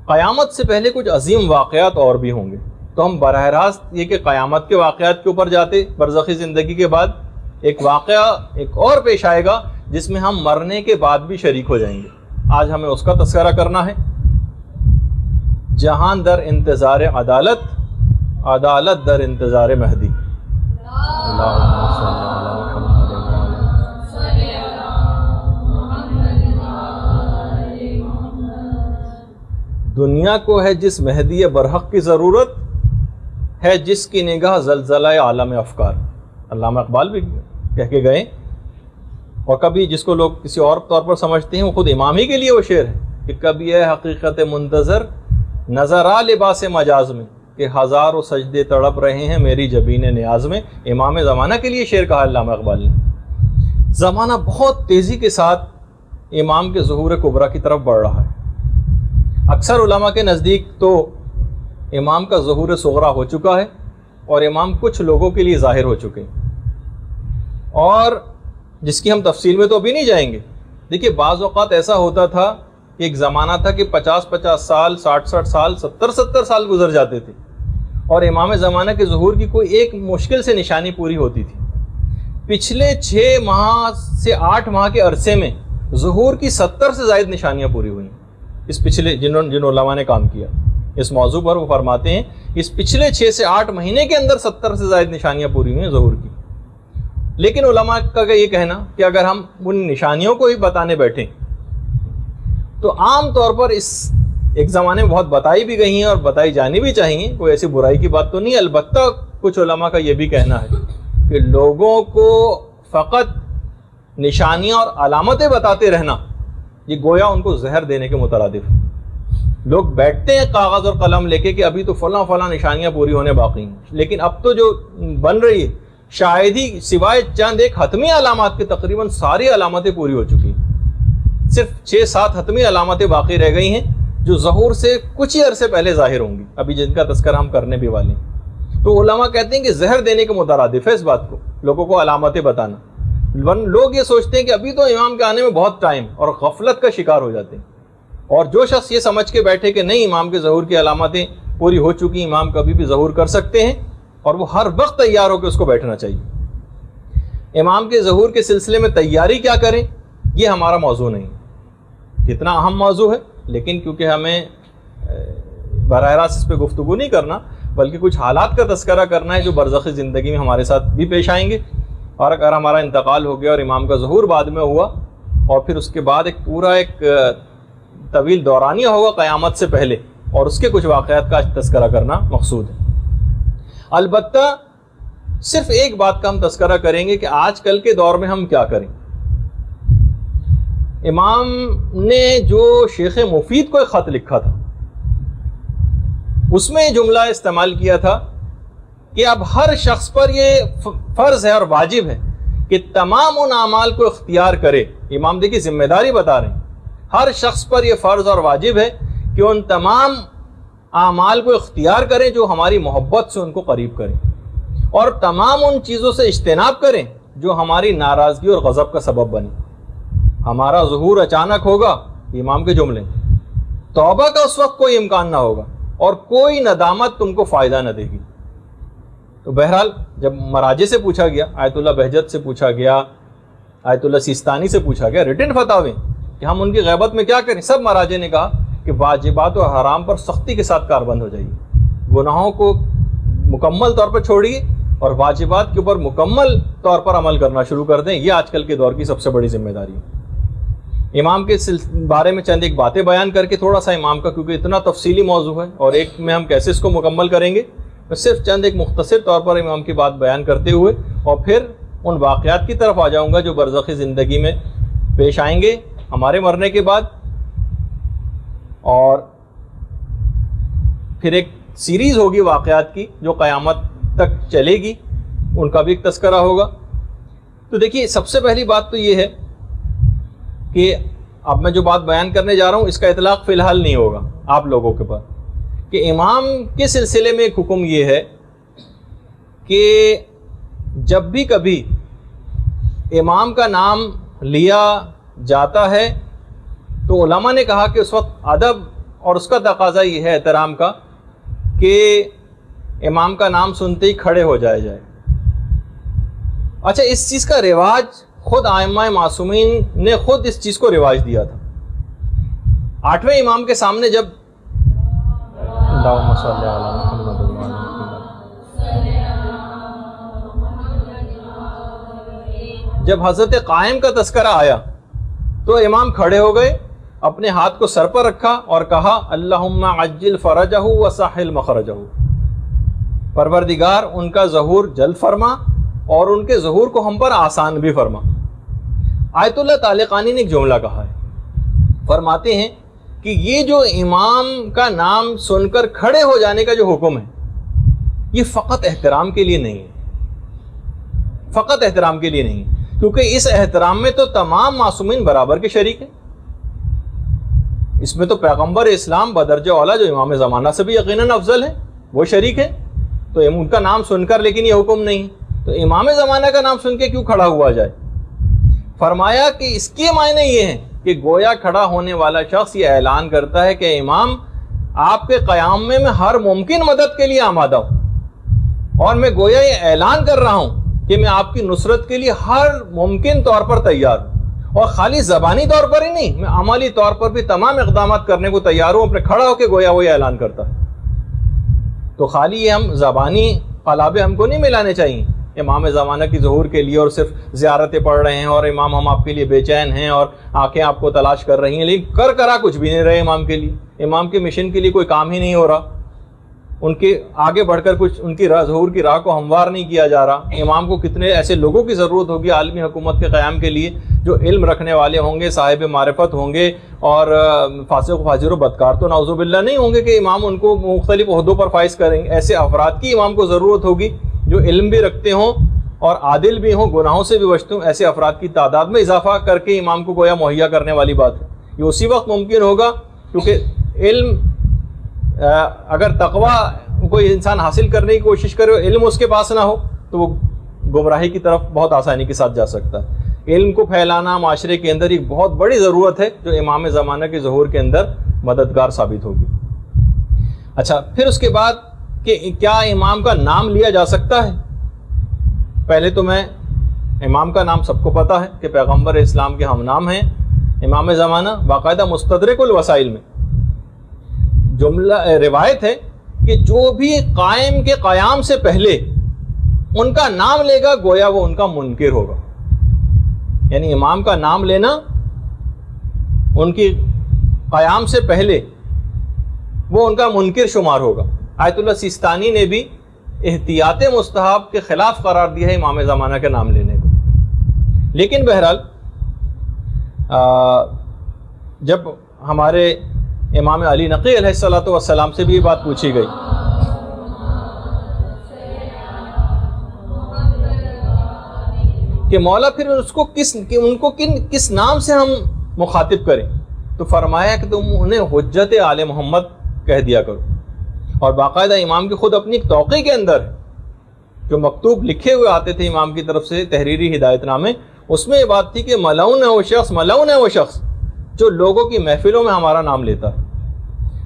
قیامت سے پہلے کچھ عظیم واقعات اور بھی ہوں گے، تو ہم براہ راست یہ کہ قیامت کے واقعات کے اوپر جاتے، برزخی زندگی کے بعد ایک واقعہ ایک اور پیش آئے گا جس میں ہم مرنے کے بعد بھی شریک ہو جائیں گے. آج ہمیں اس کا تذکرہ کرنا ہے. جہان در انتظار عدالت، عدالت در انتظار مہدی. دنیا کو ہے جس مہدی برحق کی ضرورت، ہے جس کی نگاہ زلزلہ عالم افکار. علامہ اقبال بھی کہہ کے گئے، اور کبھی جس کو لوگ کسی اور طور پر سمجھتے ہیں وہ خود امام ہی کے لیے وہ شعر ہے کہ کبھی ہے حقیقت منتظر نظر آ لباس مجاز میں، کہ ہزاروں سجدے تڑپ رہے ہیں میری جبین نیاز میں. امام زمانہ کے لیے شعر کہا علامہ اقبال نے. زمانہ بہت تیزی کے ساتھ امام کے ظہور کبریٰ کی طرف بڑھ رہا ہے. اکثر علماء کے نزدیک تو امام کا ظہور صغریٰ ہو چکا ہے اور امام کچھ لوگوں کے لیے ظاہر ہو چکے ہیں، اور جس کی ہم تفصیل میں تو ابھی نہیں جائیں گے. دیکھیے بعض اوقات ایسا ہوتا تھا کہ ایک زمانہ تھا کہ 50 سال 60 سال 70 سال گزر جاتے تھے اور امام زمانہ کے ظہور کی کوئی ایک مشکل سے نشانی پوری ہوتی تھی. پچھلے 6 ماہ سے 8 ماہ کے عرصے میں ظہور کی 70 سے زائد نشانیاں پوری ہوئیں. اس پچھلے جن علماء نے کام کیا اس موضوع پر، وہ فرماتے ہیں اس پچھلے 6 سے 8 مہینے کے اندر 70 سے زائد نشانیاں پوری ہوئی ہیں ظہور کی. لیکن علماء کا یہ کہنا کہ اگر ہم ان نشانیوں کو ہی بتانے بیٹھیں تو عام طور پر اس ایک زمانے میں بہت بتائی بھی گئی ہیں اور بتائی جانی بھی چاہیے، کوئی ایسی برائی کی بات تو نہیں. البتہ کچھ علماء کا یہ بھی کہنا ہے کہ لوگوں کو فقط نشانیاں اور علامتیں بتاتے رہنا یہ گویا ان کو زہر دینے کے مترادف. لوگ بیٹھتے ہیں کاغذ اور قلم لے کے کہ ابھی تو فلاں فلاں نشانیاں پوری ہونے باقی ہیں، لیکن اب تو جو بن رہی ہے شاید ہی سوائے چند ایک حتمی علامات کے تقریباً ساری علامتیں پوری ہو چکی ہیں. صرف 6-7 حتمی علامتیں باقی رہ گئی ہیں جو ظہور سے کچھ ہی عرصے پہلے ظاہر ہوں گی، ابھی جن کا تذکرہ ہم کرنے بھی والے ہیں. تو علماء کہتے ہیں کہ زہر دینے کے مترادف ہے اس بات کو، لوگوں کو علامتیں بتانا. لوگ یہ سوچتے ہیں کہ ابھی تو امام کے آنے میں بہت ٹائم، اور غفلت کا شکار ہو جاتے ہیں. اور جو شخص یہ سمجھ کے بیٹھے کہ نہیں امام کے ظہور کی علامتیں پوری ہو چکی، امام کبھی بھی ظہور کر سکتے ہیں، اور وہ ہر وقت تیار ہو کے اس کو بیٹھنا چاہیے. امام کے ظہور کے سلسلے میں تیاری کیا کریں یہ ہمارا موضوع نہیں، کتنا اہم موضوع ہے، لیکن کیونکہ ہمیں براہ راست اس پہ گفتگو نہیں کرنا بلکہ کچھ حالات کا تذکرہ کرنا ہے جو برزخی زندگی میں ہمارے ساتھ بھی پیش آئیں گے. اور اگر ہمارا انتقال ہو گیا اور امام کا ظہور بعد میں ہوا اور پھر اس کے بعد ایک پورا ایک طویل دورانیہ ہوگا قیامت سے پہلے، اور اس کے کچھ واقعات کا تذکرہ کرنا مقصود ہے. البتہ صرف ایک بات کا ہم تذکرہ کریں گے کہ آج کل کے دور میں ہم کیا کریں. امام نے جو شیخ مفید کو ایک خط لکھا تھا اس میں یہ جملہ استعمال کیا تھا کہ اب ہر شخص پر یہ فرض ہے اور واجب ہے کہ تمام ان اعمال کو اختیار کرے. امام دیکھیے ذمہ داری بتا رہے ہیں، ہر شخص پر یہ فرض اور واجب ہے کہ ان تمام اعمال کو اختیار کریں جو ہماری محبت سے ان کو قریب کریں، اور تمام ان چیزوں سے اجتناب کریں جو ہماری ناراضگی اور غضب کا سبب بنے. ہمارا ظہور اچانک ہوگا، امام کے جملے، توبہ کا اس وقت کوئی امکان نہ ہوگا اور کوئی ندامت تم کو فائدہ نہ دے گی. تو بہرحال جب مراجع سے پوچھا گیا، آیت اللہ بہجت سے پوچھا گیا، آیت اللہ سیستانی سے پوچھا گیا ریٹن فتاوی کہ ہم ان کی غیبت میں کیا کریں، سب مراجع نے کہا کہ واجبات و حرام پر سختی کے ساتھ کاربند ہو جائیے، گناہوں کو مکمل طور پر چھوڑیے اور واجبات کے اوپر مکمل طور پر عمل کرنا شروع کر دیں. یہ آج کل کے دور کی سب سے بڑی ذمہ داری ہے. امام کے بارے میں چند ایک باتیں بیان کر کے تھوڑا سا امام کا، کیونکہ اتنا تفصیلی موضوع ہے اور ایک میں ہم کیسے اس کو مکمل کریں گے، میں صرف چند ایک مختصر طور پر امام کی بات بیان کرتے ہوئے اور پھر ان واقعات کی طرف آ جاؤں گا جو برزخی زندگی میں پیش آئیں گے ہمارے مرنے کے بعد، اور پھر ایک سیریز ہوگی واقعات کی جو قیامت تک چلے گی، ان کا بھی ایک تذکرہ ہوگا. تو دیکھیے سب سے پہلی بات تو یہ ہے کہ اب میں جو بات بیان کرنے جا رہا ہوں اس کا اطلاق فی الحال نہیں ہوگا آپ لوگوں کے پاس، کہ امام کے سلسلے میں ایک حکم یہ ہے کہ جب بھی کبھی امام کا نام لیا جاتا ہے تو علماء نے کہا کہ اس وقت ادب اور اس کا تقاضا یہ ہے احترام کا کہ امام کا نام سنتے ہی کھڑے ہو جائے. اچھا اس چیز کا رواج خود ائمہ معصومین نے خود اس چیز کو رواج دیا تھا. 8ویں امام کے سامنے جب اللہم صلی علی محمد جب حضرت قائم کا تذکرہ آیا تو امام کھڑے ہو گئے, اپنے ہاتھ کو سر پر رکھا اور کہا اللہم عجل فرجہ وسہل مخرجہ, پروردگار ان کا ظہور جلد فرما اور ان کے ظہور کو ہم پر آسان بھی فرما. آیت اللہ طالقانی نے ایک جملہ کہا ہے, فرماتے ہیں کہ یہ جو امام کا نام سن کر کھڑے ہو جانے کا جو حکم ہے یہ فقط احترام کے لیے نہیں ہے, فقط احترام کے لیے نہیں, کیونکہ اس احترام میں تو تمام معصومین برابر کے شریک ہیں. اس میں تو پیغمبر اسلام بدرجہ اولیٰ جو امام زمانہ سے بھی یقیناً افضل ہے وہ شریک ہے, تو ان کا نام سن کر لیکن یہ حکم نہیں, تو امام زمانہ کا نام سن کے کیوں کھڑا ہوا جائے. فرمایا کہ اس کے معنی یہ ہیں کہ گویا کھڑا ہونے والا شخص یہ اعلان کرتا ہے کہ امام آپ کے قیام میں ہر ممکن مدد کے لیے آمادہ ہوں, اور میں گویا یہ اعلان کر رہا ہوں کہ میں آپ کی نصرت کے لیے ہر ممکن طور پر تیار ہوں, اور خالی زبانی طور پر ہی نہیں, میں عملی طور پر بھی تمام اقدامات کرنے کو تیار ہوں. اپنے کھڑا ہو کے گویا وہ یہ اعلان کرتا ہے. تو خالی یہ ہم زبانی قلابے ہم کو نہیں ملانے چاہیے امام زمانہ کی ظہور کے لیے, اور صرف زیارتیں پڑھ رہے ہیں اور امام ہم آپ کے لیے بے چین ہیں اور آنکھیں آپ کو تلاش کر رہی ہیں, لیکن کرا کچھ بھی نہیں رہے امام کے لیے. امام کے مشن کے لیے کوئی کام ہی نہیں ہو رہا, ان کے آگے بڑھ کر کچھ ان کی ظہور کی راہ کو ہموار نہیں کیا جا رہا. امام کو کتنے ایسے لوگوں کی ضرورت ہوگی عالمی حکومت کے قیام کے لیے جو علم رکھنے والے ہوں گے, صاحب معرفت ہوں گے, اور فاسق و فاجر و بدکار تو نعوذ باللہ نہیں ہوں گے کہ امام ان کو مختلف عہدوں پر فائز کریں گے. ایسے افراد کی امام کو ضرورت ہوگی جو علم بھی رکھتے ہوں اور عادل بھی ہوں, گناہوں سے بھی بچتے ہوں. ایسے افراد کی تعداد میں اضافہ کر کے امام کو گویا مہیا کرنے والی بات ہے. یہ اسی وقت ممکن ہوگا کیونکہ علم, اگر تقوی کوئی انسان حاصل کرنے کی کوشش کرے اور علم اس کے پاس نہ ہو تو وہ گمراہی کی طرف بہت آسانی کے ساتھ جا سکتا ہے. علم کو پھیلانا معاشرے کے اندر ایک بہت بڑی ضرورت ہے جو امام زمانہ کے ظہور کے اندر مددگار ثابت ہوگی. اچھا پھر اس کے بعد کہ کیا امام کا نام لیا جا سکتا ہے. پہلے تو میں امام کا نام سب کو پتہ ہے کہ پیغمبر اسلام کے ہم نام ہیں امام زمانہ. باقاعدہ مستدرک الوسائل میں جملہ روایت ہے کہ جو بھی قائم کے قیام سے پہلے ان کا نام لے گا گویا وہ ان کا منکر ہوگا. یعنی امام کا نام لینا ان کی قیام سے پہلے وہ ان کا منکر شمار ہوگا. آیت اللہ سیستانی نے بھی احتیاط مستحب کے خلاف قرار دیا ہے امام زمانہ کے نام لینے کو. لیکن بہرحال جب ہمارے امام علی نقی علیہ الصلوۃ والسلام سے بھی یہ بات پوچھی گئی کہ مولا پھر اس کو کس نام سے ہم مخاطب کریں, تو فرمایا کہ تم انہیں حجت آل محمد کہہ دیا کرو. اور باقاعدہ امام کی خود اپنی ایک توقیع کے اندر جو مکتوب لکھے ہوئے آتے تھے امام کی طرف سے تحریری ہدایت نامے, اس میں یہ بات تھی کہ ملعون ہے وہ شخص جو لوگوں کی محفلوں میں ہمارا نام لیتا ہے.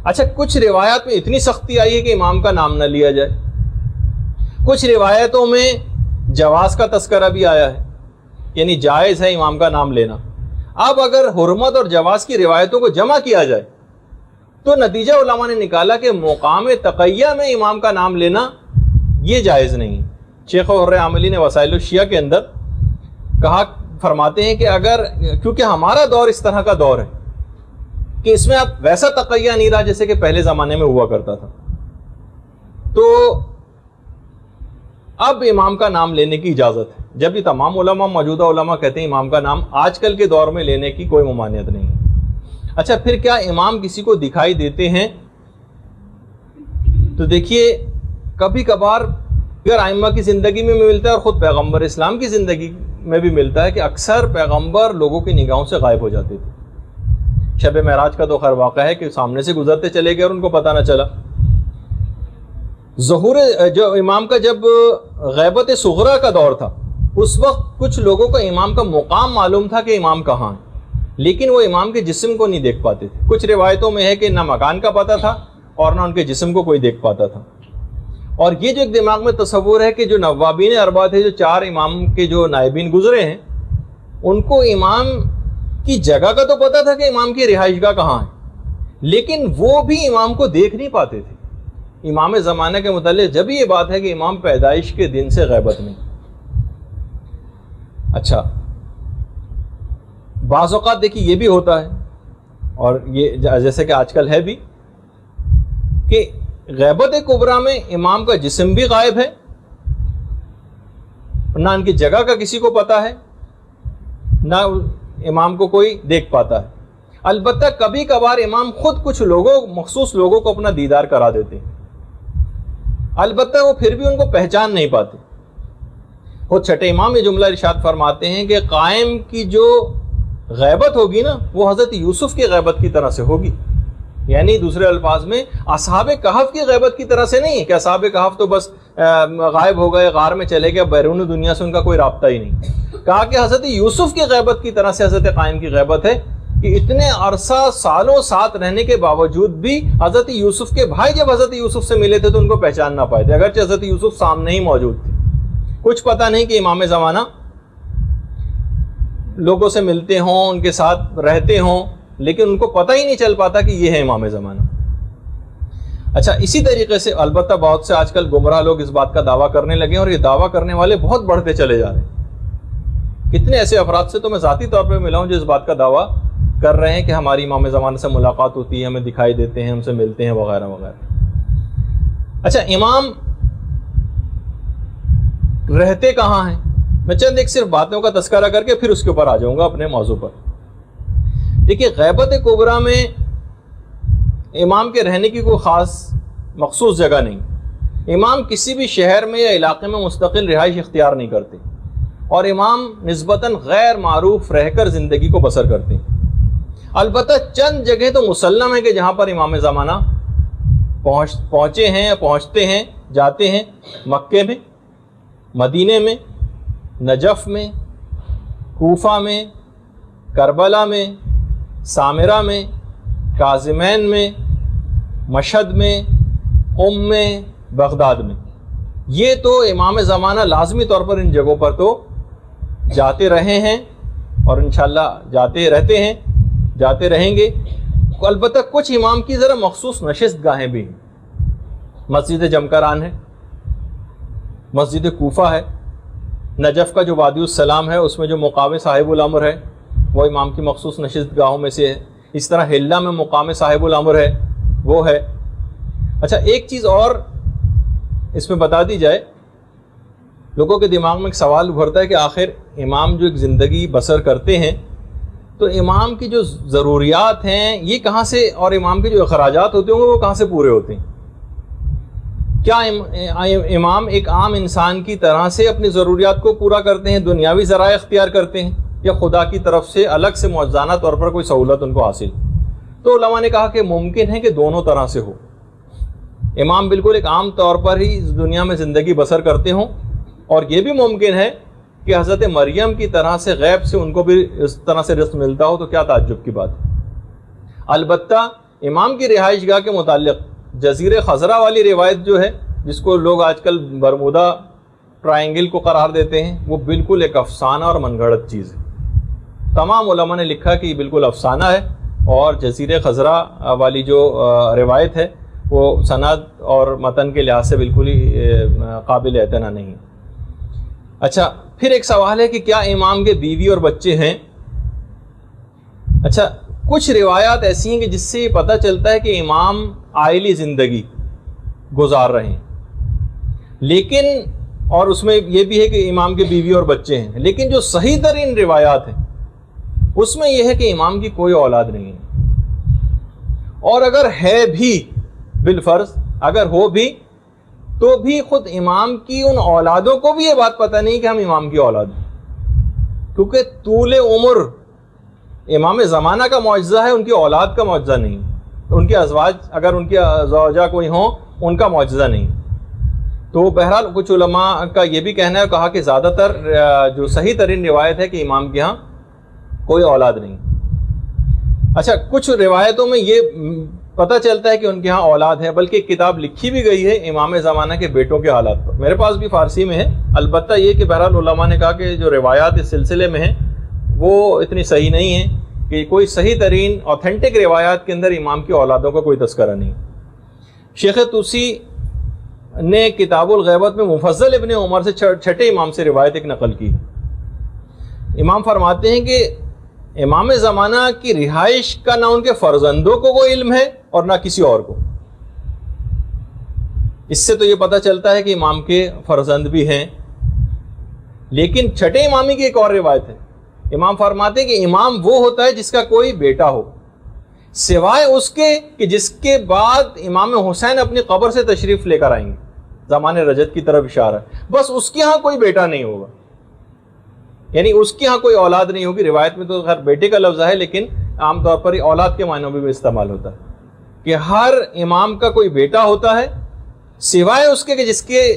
اچھا کچھ روایات میں اتنی سختی آئی ہے کہ امام کا نام نہ لیا جائے, کچھ روایتوں میں جواز کا تذکرہ بھی آیا ہے, یعنی جائز ہے امام کا نام لینا. اب اگر حرمت اور جواز کی روایتوں کو جمع کیا جائے تو نتیجہ علماء نے نکالا کہ مقام تقیہ میں امام کا نام لینا یہ جائز نہیں. شیخ حر عاملی نے وسائل الشیعہ کے اندر کہا, فرماتے ہیں کہ اگر کیونکہ ہمارا دور اس طرح کا دور ہے کہ اس میں اب ویسا تقیہ نہیں رہا جیسے کہ پہلے زمانے میں ہوا کرتا تھا, تو اب امام کا نام لینے کی اجازت ہے. جب یہ تمام علماء موجودہ علماء کہتے ہیں امام کا نام آج کل کے دور میں لینے کی کوئی ممانعت نہیں ہے. اچھا پھر کیا امام کسی کو دکھائی دیتے ہیں؟ تو دیکھیے کبھی کبھار اگر ائمہ کی زندگی میں ملتا ہے اور خود پیغمبر اسلام کی زندگی میں بھی ملتا ہے کہ اکثر پیغمبر لوگوں کی نگاہوں سے غائب ہو جاتے تھے. شب معراج کا تو خیر واقعہ ہے کہ سامنے سے گزرتے چلے گئے اور ان کو پتہ نہ چلا. ظہور جو امام کا جب غیبت صغرا کا دور تھا اس وقت کچھ لوگوں کو امام کا مقام معلوم تھا کہ امام کہاں ہے, لیکن وہ امام کے جسم کو نہیں دیکھ پاتے تھے. کچھ روایتوں میں ہے کہ نہ مکان کا پتہ تھا اور نہ ان کے جسم کو کوئی دیکھ پاتا تھا. اور یہ جو ایک دماغ میں تصور ہے کہ جو نوابین اربعہ تھے، جو 4 امام کے جو نائبین گزرے ہیں، ان کو امام کی جگہ کا تو پتہ تھا کہ امام کی رہائش گاہ کہاں ہے، لیکن وہ بھی امام کو دیکھ نہیں پاتے تھے. امام زمانہ کے متعلق جب یہ بات ہے کہ امام پیدائش کے دن سے غیبت میں. اچھا، بعض اوقات دیکھیے یہ بھی ہوتا ہے، اور یہ جیسے کہ آج کل ہے بھی، کہ غیبت کبریٰ میں امام کا جسم بھی غائب ہے، نہ ان کی جگہ کا کسی کو پتہ ہے، نہ امام کو کوئی دیکھ پاتا ہے. البتہ کبھی کبھار امام خود کچھ مخصوص لوگوں کو اپنا دیدار کرا دیتے ہیں، البتہ وہ پھر بھی ان کو پہچان نہیں پاتے. خود چھٹے امام یہ جملہ ارشاد فرماتے ہیں کہ قائم کی جو غیبت ہوگی نا، وہ حضرت یوسف کی غیبت کی طرح سے ہوگی. یعنی دوسرے الفاظ میں اصحاب کہف کی غیبت کی طرح سے نہیں ہے کہ اصحاب کہف تو بس غائب ہو گئے، غار میں چلے گئے، بیرون دنیا سے ان کا کوئی رابطہ ہی نہیں. کہا کہ حضرت یوسف کی غیبت کی طرح سے حضرت قائم کی غیبت ہے کہ اتنے عرصہ سالوں ساتھ رہنے کے باوجود بھی حضرت یوسف کے بھائی جب حضرت یوسف سے ملے تھے تو ان کو پہچان نہ پائے تھے، اگرچہ حضرت یوسف سامنے ہی موجود تھے. کچھ پتہ نہیں کہ امام زمانہ لوگوں سے ملتے ہوں، ان کے ساتھ رہتے ہوں، لیکن ان کو پتہ ہی نہیں چل پاتا کہ یہ ہے امام زمانہ. اچھا، اسی طریقے سے البتہ بہت سے آج کل گمراہ لوگ اس بات کا دعویٰ کرنے لگے ہیں، اور یہ دعویٰ کرنے والے بہت بڑھتے چلے جا رہے ہیں. کتنے ایسے افراد سے تو میں ذاتی طور پہ ملا ہوں جو اس بات کا دعویٰ کر رہے ہیں کہ ہماری امام زمانہ سے ملاقات ہوتی ہے، ہمیں دکھائی دیتے ہیں، ہم سے ملتے ہیں، وغیرہ وغیرہ. اچھا، امام رہتے کہاں ہیں؟ میں چند ایک صرف باتوں کا تذکرہ کر کے پھر اس کے اوپر آ جاؤں گا اپنے موضوع پر. دیکھیے، غیبت کبریٰ میں امام کے رہنے کی کوئی خاص مخصوص جگہ نہیں. امام کسی بھی شہر میں یا علاقے میں مستقل رہائش اختیار نہیں کرتے، اور امام نسبتاً غیر معروف رہ کر زندگی کو بسر کرتے ہیں. البتہ چند جگہ تو مسلم ہے کہ جہاں پر امام زمانہ پہنچے ہیں، پہنچتے ہیں، جاتے ہیں. مکے میں، مدینے میں، نجف میں، کوفہ میں، کربلا میں، سامرہ میں، کاظمین میں، مشہد میں، قم میں، بغداد میں. یہ تو امام زمانہ لازمی طور پر ان جگہوں پر تو جاتے رہے ہیں، اور انشاءاللہ جاتے رہتے ہیں، جاتے رہیں گے. البتہ کچھ امام کی ذرا مخصوص نشست گاہیں بھی ہیں. مسجد جمکران ہے، مسجد کوفہ ہے، نجف کا جو وادی السلام ہے اس میں جو مقام صاحب الامر ہے وہ امام کی مخصوص نشست گاہوں میں سے ہے. اس طرح حلہ میں مقام صاحب الامر ہے، وہ ہے. اچھا، ایک چیز اور اس میں بتا دی جائے. لوگوں کے دماغ میں ایک سوال ابھرتا ہے کہ آخر امام جو ایک زندگی بسر کرتے ہیں تو امام کی جو ضروریات ہیں یہ کہاں سے، اور امام کے جو اخراجات ہوتے ہوں گے وہ کہاں سے پورے ہوتے ہیں؟ کیا امام ایک عام انسان کی طرح سے اپنی ضروریات کو پورا کرتے ہیں، دنیاوی ذرائع اختیار کرتے ہیں، یا خدا کی طرف سے الگ سے معجزانہ طور پر کوئی سہولت ان کو حاصل؟ تو علماء نے کہا کہ ممکن ہے کہ دونوں طرح سے ہو. امام بالکل ایک عام طور پر ہی اس دنیا میں زندگی بسر کرتے ہوں، اور یہ بھی ممکن ہے کہ حضرت مریم کی طرح سے غیب سے ان کو بھی اس طرح سے رزق ملتا ہو، تو کیا تعجب کی بات ہے. البتہ امام کی رہائش گاہ کے متعلق جزیرہ خضرا والی روایت جو ہے، جس کو لوگ آج کل برمودا ٹرائنگل کو قرار دیتے ہیں، وہ بالکل ایک افسانہ اور من گھڑت چیز ہے. تمام علماء نے لکھا کہ یہ بالکل افسانہ ہے، اور جزیرہ خضرا والی جو روایت ہے وہ سند اور متن کے لحاظ سے بالکل ہی قابل اعتنا نہیں. اچھا، پھر ایک سوال ہے کہ کیا امام کے بیوی اور بچے ہیں؟ اچھا، کچھ روایات ایسی ہیں کہ جس سے یہ پتہ چلتا ہے کہ امام عائلی زندگی گزار رہے ہیں، لیکن اور اس میں یہ بھی ہے کہ امام کے بیوی اور بچے ہیں، لیکن جو صحیح ترین روایات ہیں اس میں یہ ہے کہ امام کی کوئی اولاد نہیں ہے، اور اگر ہے بھی بالفرض اگر ہو بھی تو بھی خود امام کی ان اولادوں کو بھی یہ بات پتہ نہیں کہ ہم امام کی اولاد ہیں، کیونکہ طول عمر امام زمانہ کا معجزہ ہے، ان کی اولاد کا معجزہ نہیں. ان کے ازواج اگر ان کی زوجہ کوئی ہوں ان کا معجزہ نہیں. تو بہرحال کچھ علماء کا یہ بھی کہنا ہے، کہا کہ زیادہ تر جو صحیح ترین روایت ہے کہ امام کے ہاں کوئی اولاد نہیں. اچھا، کچھ روایتوں میں یہ پتہ چلتا ہے کہ ان کے ہاں اولاد ہے، بلکہ ایک کتاب لکھی بھی گئی ہے امام زمانہ کے بیٹوں کے حالات پر، میرے پاس بھی فارسی میں ہے۔ البتہ یہ کہ بہرحال علماء نے کہا کہ جو روایات اس سلسلے میں ہیں وہ اتنی صحیح نہیں ہیں، کہ کوئی صحیح ترین اوتھینٹک روایات کے اندر امام کی اولادوں کا کوئی تذکرہ نہیں۔ شیخ طوسی نے کتاب الغیبت میں مفضل ابن عمر سے چھٹے امام سے روایت ایک نقل کی۔ امام فرماتے ہیں کہ امام زمانہ کی رہائش کا نہ ان کے فرزندوں کو وہ علم ہے اور نہ کسی اور کو۔ اس سے تو یہ پتہ چلتا ہے کہ امام کے فرزند بھی ہیں۔ لیکن چھٹے امامی کی ایک اور روایت ہے، امام فرماتے ہیں کہ امام وہ ہوتا ہے جس کا کوئی بیٹا ہو، سوائے اس کے کہ جس کے بعد امام حسین اپنی قبر سے تشریف لے کر آئیں گے، زمان رجت کی طرف اشارہ ہے، بس اس کے ہاں کوئی بیٹا نہیں ہوگا، یعنی اس کے ہاں کوئی اولاد نہیں ہوگی۔ روایت میں تو خیر بیٹے کا لفظ ہے، لیکن عام طور پر اولاد کے معنوں میں بھی استعمال ہوتا ہے کہ ہر امام کا کوئی بیٹا ہوتا ہے سوائے اس کے کہ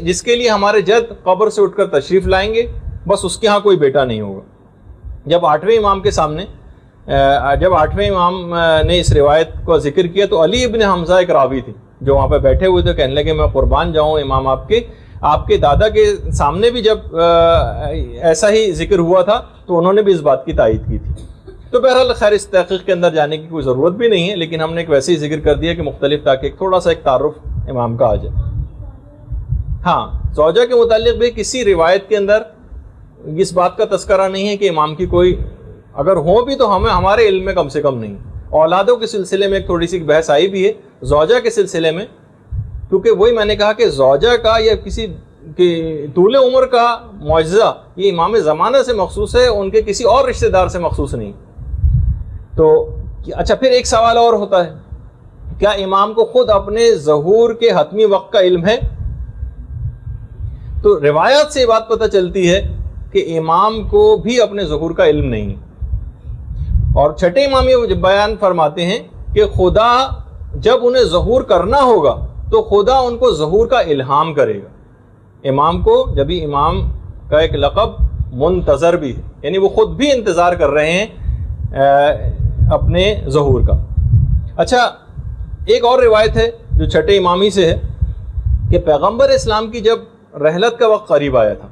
جس کے لیے ہمارے جد قبر سے اٹھ کر تشریف لائیں گے، بس اس کے ہاں کوئی بیٹا نہیں ہوگا۔ جب آٹھویں امام نے اس روایت کو ذکر کیا تو علی ابن حمزہ ایک راوی تھے جو وہاں پہ بیٹھے ہوئے تھے، کہنے لگے میں قربان جاؤں امام آپ کے دادا کے سامنے بھی جب ایسا ہی ذکر ہوا تھا تو انہوں نے بھی اس بات کی تائید کی تھی۔ تو بہرحال خیر اس تحقیق کے اندر جانے کی کوئی ضرورت بھی نہیں ہے، لیکن ہم نے ایک ویسے ہی ذکر کر دیا کہ مختلف تاکہ تھوڑا سا ایک تعارف امام کا آ جائے۔ ہاں، زوجہ کے متعلق بھی کسی روایت کے اندر اس بات کا تذکرہ نہیں ہے کہ امام کی کوئی اگر ہو بھی تو ہمارے علم میں کم سے کم نہیں۔ اولادوں کے سلسلے میں ایک تھوڑی سی بحث آئی بھی ہے، زوجہ کے سلسلے میں، کیونکہ وہی میں نے کہا کہ زوجہ کا یا کسی طول عمر کا معجزہ یہ امام زمانہ سے مخصوص ہے، ان کے کسی اور رشتہ دار سے مخصوص نہیں۔ تو اچھا، پھر ایک سوال اور ہوتا ہے، کیا امام کو خود اپنے ظہور کے حتمی وقت کا علم ہے؟ تو روایات سے یہ بات پتہ چلتی ہے کہ امام کو بھی اپنے ظہور کا علم نہیں ہے۔ اور چھٹے امام یہ بیان فرماتے ہیں کہ خدا جب انہیں ظہور کرنا ہوگا تو خدا ان کو ظہور کا الہام کرے گا۔ امام کو جبھی امام کا ایک لقب منتظر بھی ہے، یعنی وہ خود بھی انتظار کر رہے ہیں اپنے ظہور کا۔ اچھا، ایک اور روایت ہے جو چھٹے امامی سے ہے کہ پیغمبر اسلام کی جب رحلت کا وقت قریب آیا تھا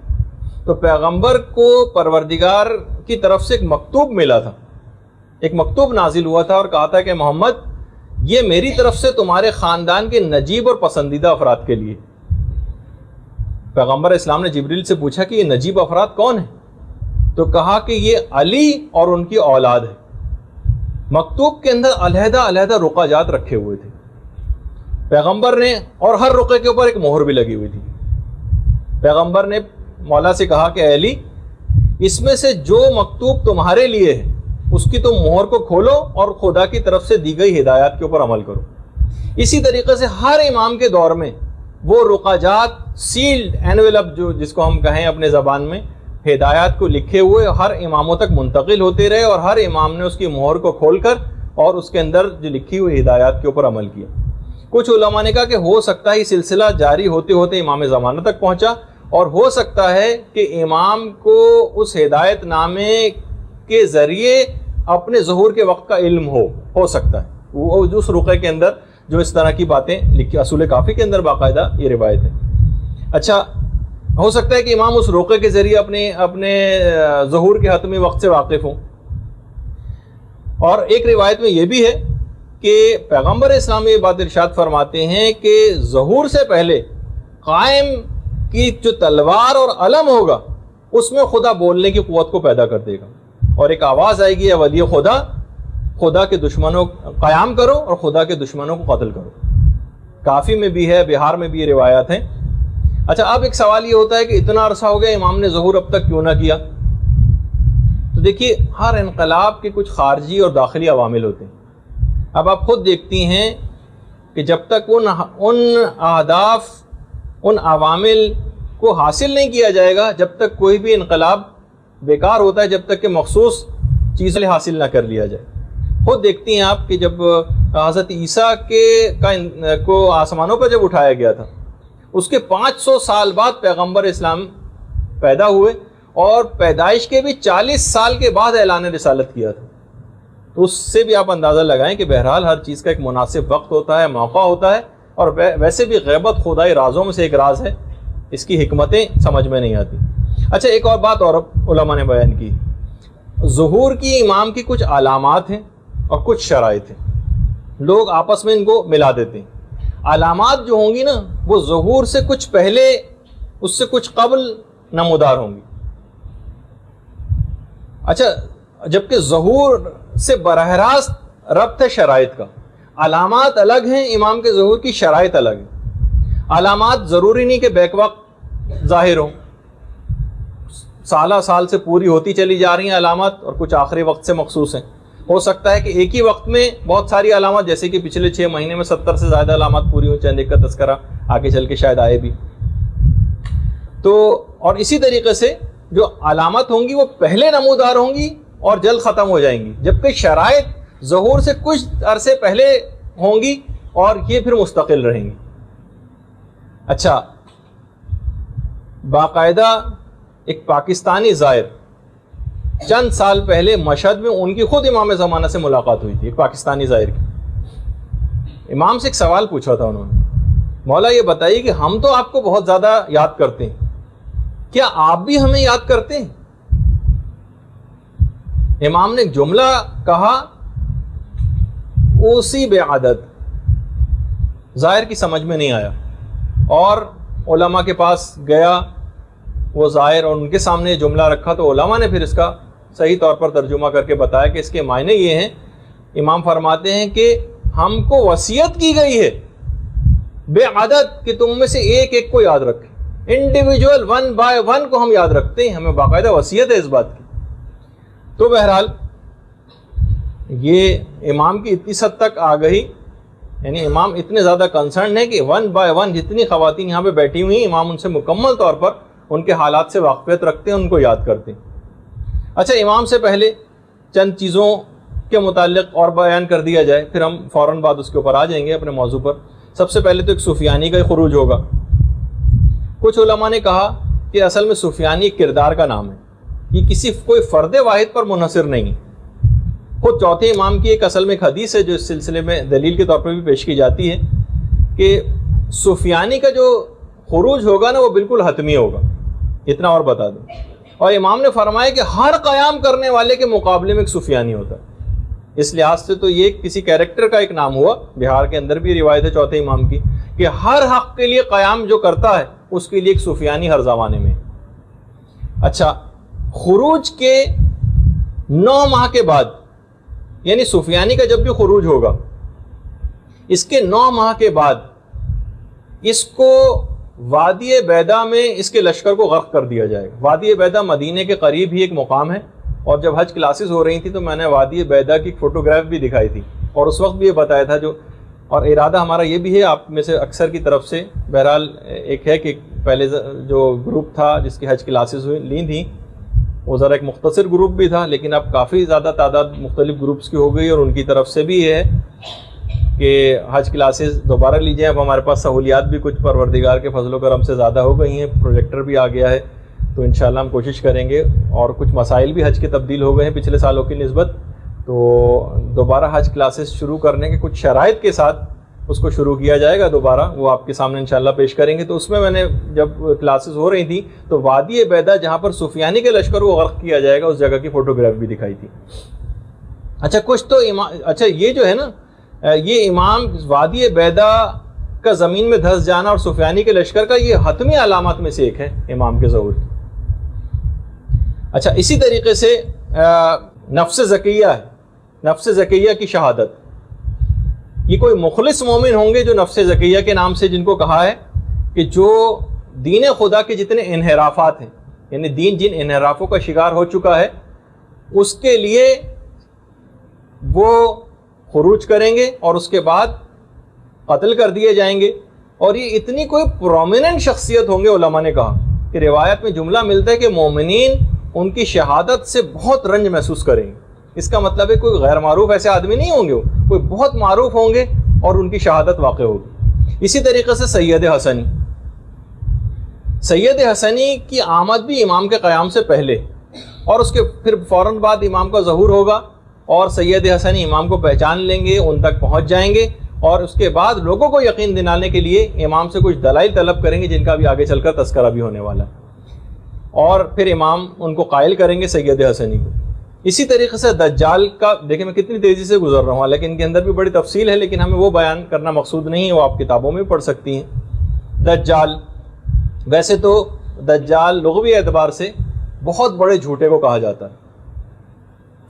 تو پیغمبر کو پروردگار کی طرف سے ایک مکتوب ملا تھا، ایک مکتوب نازل ہوا تھا اور کہا تھا کہ محمد یہ میری طرف سے تمہارے خاندان کے نجیب اور پسندیدہ افراد کے لیے۔ پیغمبر اسلام نے جبریل سے پوچھا کہ یہ نجیب افراد کون ہیں؟ تو کہا کہ یہ علی اور ان کی اولاد ہے۔ مکتوب کے اندر علیحدہ علیحدہ رقعہ جات رکھے ہوئے تھے پیغمبر نے، اور ہر رقعے کے اوپر ایک مہر بھی لگی ہوئی تھی۔ پیغمبر نے مولا سے کہا کہ اے علی، اس میں سے جو مکتوب تمہارے لیے ہے اس کی تم مہر کو کھولو اور خدا کی طرف سے دی گئی ہدایات کے اوپر عمل کرو۔ اسی طریقے سے ہر امام کے دور میں وہ رقعہ جات سیلڈ اینویلپ جو جس کو ہم کہیں اپنے زبان میں، ہدایات کو لکھے ہوئے ہر اماموں تک منتقل ہوتے رہے اور ہر امام نے اس کی مہر کو کھول کر اور اس کے اندر جو لکھی ہوئی ہدایات کے اوپر عمل کیا۔ کچھ علماء نے کہا کہ ہو سکتا ہے یہ سلسلہ جاری ہوتے ہوتے امام زمانہ تک پہنچا، اور ہو سکتا ہے کہ امام کو اس ہدایت نامے کے ذریعے اپنے ظہور کے وقت کا علم ہو سکتا ہے۔ وہ اس رقعے کے اندر جو اس طرح کی باتیں لکھی، اصول کافی کے اندر باقاعدہ یہ روایت ہے۔ اچھا، ہو سکتا ہے کہ امام اس رقعے کے ذریعے اپنے ظہور کے حتمی وقت سے واقف ہوں۔ اور ایک روایت میں یہ بھی ہے کہ پیغمبر اسلام یہ بات ارشاد فرماتے ہیں کہ ظہور سے پہلے قائم کی جو تلوار اور علم ہوگا اس میں خدا بولنے کی قوت کو پیدا کر دے گا، اور ایک آواز آئے گی، اے ولی خدا، خدا کے دشمنوں قیام کرو اور خدا کے دشمنوں کو قتل کرو۔ کافی میں بھی ہے، بہار میں بھی یہ روایات ہیں۔ اچھا، اب ایک سوال یہ ہوتا ہے کہ اتنا عرصہ ہو گیا امام نے ظہور اب تک کیوں نہ کیا؟ تو دیکھیے، ہر انقلاب کے کچھ خارجی اور داخلی عوامل ہوتے ہیں۔ اب آپ خود دیکھتی ہیں کہ جب تک ان اہداف، ان عوامل کو حاصل نہیں کیا جائے گا، جب تک کوئی بھی انقلاب بیکار ہوتا ہے، جب تک کہ مخصوص چیزیں حاصل نہ کر لیا جائے۔ خود دیکھتی ہیں آپ کہ جب حضرت عیسیٰ کو آسمانوں پر جب اٹھایا گیا تھا، اس کے 500 سال بعد پیغمبر اسلام پیدا ہوئے، اور پیدائش کے بھی 40 سال کے بعد اعلان رسالت کیا تھا۔ تو اس سے بھی آپ اندازہ لگائیں کہ بہرحال ہر چیز کا ایک مناسب وقت ہوتا ہے، موقع ہوتا ہے، اور ویسے بھی غیبت خدائی رازوں میں سے ایک راز ہے، اس کی حکمتیں سمجھ میں نہیں آتی۔ اچھا، ایک اور بات اور علماء نے بیان کی، ظہور کی امام کی کچھ علامات ہیں اور کچھ شرائط ہیں، لوگ آپس میں ان کو ملا دیتے ہیں۔ علامات جو ہوں گی نا وہ ظہور سے کچھ پہلے، اس سے کچھ قبل نمودار ہوں گی۔ اچھا، جبکہ ظہور سے براہ راست ربط ہے شرائط کا، علامات الگ ہیں امام کے ظہور کی، شرائط الگ ہیں۔ علامات ضروری نہیں کہ بیک وقت ظاہر ہوں، سالہ سال سے پوری ہوتی چلی جا رہی ہیں علامات، اور کچھ آخری وقت سے مخصوص ہیں۔ ہو سکتا ہے کہ ایک ہی وقت میں بہت ساری علامات، جیسے کہ پچھلے 6 مہینے میں 70 سے زیادہ علامات پوری ہوں، چند ایک کا تذکرہ آگے چل کے شاید آئے بھی۔ تو اور اسی طریقے سے جو علامات ہوں گی وہ پہلے نمودار ہوں گی اور جلد ختم ہو جائیں گی، جبکہ شرائط ظہور سے کچھ عرصے پہلے ہوں گی اور یہ پھر مستقل رہیں گی۔ اچھا، باقاعدہ ایک پاکستانی زائر چند سال پہلے مشہد میں ان کی خود امام زمانہ سے ملاقات ہوئی تھی، ایک پاکستانی زائر کی۔ امام سے ایک سوال پوچھا تھا انہوں نے، مولا یہ بتائیے کہ ہم تو آپ کو بہت زیادہ یاد کرتے ہیں، کیا آپ بھی ہمیں یاد کرتے ہیں؟ امام نے ایک جملہ کہا، اسی بے عادت، زائر کی سمجھ میں نہیں آیا، اور علماء کے پاس گیا وہ زائر اور ان کے سامنے یہ جملہ رکھا، تو علماء نے پھر اس کا صحیح طور پر ترجمہ کر کے بتایا کہ اس کے معنی یہ ہیں۔ امام فرماتے ہیں کہ ہم کو وصیت کی گئی ہے بے عدد کہ تم میں سے ایک ایک کو یاد رکھے، انڈیویجول 1 by 1 کو ہم یاد رکھتے ہیں، ہمیں باقاعدہ وصیت ہے اس بات کی۔ تو بہرحال یہ امام کی اتنی حد تک آ گئی، یعنی امام اتنے زیادہ کنسرن ہے کہ 1 by 1 جتنی خواتین یہاں پہ بیٹھی ہوئی ہیں، امام ان سے مکمل طور پر ان کے حالات سے واقفیت رکھتے ہیں، ان کو یاد کرتے ہیں۔ اچھا، امام سے پہلے چند چیزوں کے متعلق اور بیان کر دیا جائے، پھر ہم فوراً بعد اس کے اوپر آ جائیں گے اپنے موضوع پر۔ سب سے پہلے تو ایک سفیانی کا خروج ہوگا۔ کچھ علماء نے کہا کہ اصل میں سفیانی ایک کردار کا نام ہے، یہ کوئی فرد واحد پر منحصر نہیں ہے۔ خود چوتھے امام کی ایک اصل میں ایک حدیث ہے جو اس سلسلے میں دلیل کے طور پر بھی پیش کی جاتی ہے کہ سفیانی کا جو خروج ہوگا نا وہ بالکل حتمی ہوگا، اتنا اور بتا دوں۔ اور امام نے فرمایا کہ ہر قیام کرنے والے کے مقابلے میں ایک سفیانی ہوتا ہے۔ اس لحاظ سے تو یہ کسی کیریکٹر کا ایک نام ہوا، بہار کے اندر بھی روایت ہے چوتھے امام کی کہ ہر حق کے لیے قیام جو کرتا ہے اس کے لیے ایک سفیانی ہر زمانے میں۔ اچھا، خروج کے 9 ماہ کے بعد، یعنی سفیانی کا جب بھی خروج ہوگا اس کے 9 ماہ کے بعد اس کو وادی بیدا میں اس کے لشکر کو غرق کر دیا جائے گا۔ وادی بیدا مدینے کے قریب ہی ایک مقام ہے، اور جب حج کلاسز ہو رہی تھی تو میں نے وادی بیدا کی فوٹوگراف بھی دکھائی تھی، اور اس وقت بھی یہ بتایا تھا اور ارادہ ہمارا یہ بھی ہے آپ میں سے اکثر کی طرف سے، بہرحال ایک ہے کہ پہلے جو گروپ تھا جس کی حج کلاسز لی تھیں وہ ذرا ایک مختصر گروپ بھی تھا، لیکن اب کافی زیادہ تعداد مختلف گروپس کی ہو گئی، اور ان کی طرف سے بھی یہ ہے کہ حج کلاسز دوبارہ لیجئے۔ اب ہمارے پاس سہولیات بھی کچھ پروردگار کے فضل و کرم سے زیادہ ہو گئی ہیں، پروجیکٹر بھی آ گیا ہے، تو انشاءاللہ ہم کوشش کریں گے، اور کچھ مسائل بھی حج کے تبدیل ہو گئے ہیں پچھلے سالوں کی نسبت، تو دوبارہ حج کلاسز شروع کرنے کے کچھ شرائط کے ساتھ اس کو شروع کیا جائے گا دوبارہ، وہ آپ کے سامنے انشاءاللہ پیش کریں گے۔ تو اس میں نے جب کلاسز ہو رہی تھیں تو وادی بیدا جہاں پر سفیانی کے لشکر کو غرق کیا جائے گا اس جگہ کی فوٹوگراف بھی دکھائی تھی۔ اچھا، کچھ تو اچھا یہ جو ہے نا، یہ امام وادی بیدا کا زمین میں دھس جانا اور سفیانی کے لشکر کا یہ حتمی علامات میں سے ایک ہے امام کے ظہور کی۔ اچھا، اسی طریقے سے نفس زکیہ ہے، نفس زکیہ کی شہادت۔ یہ کوئی مخلص مومن ہوں گے جو نفس زکیہ کے نام سے جن کو کہا ہے کہ جو دین خدا کے جتنے انحرافات ہیں، یعنی دین جن انحرافوں کا شکار ہو چکا ہے اس کے لیے وہ خروج کریں گے اور اس کے بعد قتل کر دیے جائیں گے۔ اور یہ اتنی کوئی پرومیننٹ شخصیت ہوں گے، علماء نے کہا کہ روایت میں جملہ ملتا ہے کہ مومنین ان کی شہادت سے بہت رنج محسوس کریں گے۔ اس کا مطلب ہے کوئی غیر معروف ایسے آدمی نہیں ہوں گے، کوئی بہت معروف ہوں گے اور ان کی شہادت واقع ہوگی۔ اسی طریقے سے سید حسنی، سید حسنی کی آمد بھی امام کے قیام سے پہلے اور اس کے پھر فوراً بعد امام کا ظہور ہوگا، اور سید حسنی امام کو پہچان لیں گے، ان تک پہنچ جائیں گے، اور اس کے بعد لوگوں کو یقین دلانے کے لیے امام سے کچھ دلائل طلب کریں گے، جن کا بھی آگے چل کر تذکرہ بھی ہونے والا ہے، اور پھر امام ان کو قائل کریں گے سید حسنی کو۔ اسی طریقے سے دجال کا دیکھیں میں کتنی تیزی سے گزر رہا ہوں، لیکن ان کے اندر بھی بڑی تفصیل ہے، لیکن ہمیں وہ بیان کرنا مقصود نہیں ہے، وہ آپ کتابوں میں پڑھ سکتی ہیں۔ دجال، ویسے تو دجال لغوی اعتبار سے بہت بڑے جھوٹے کو کہا جاتا ہے،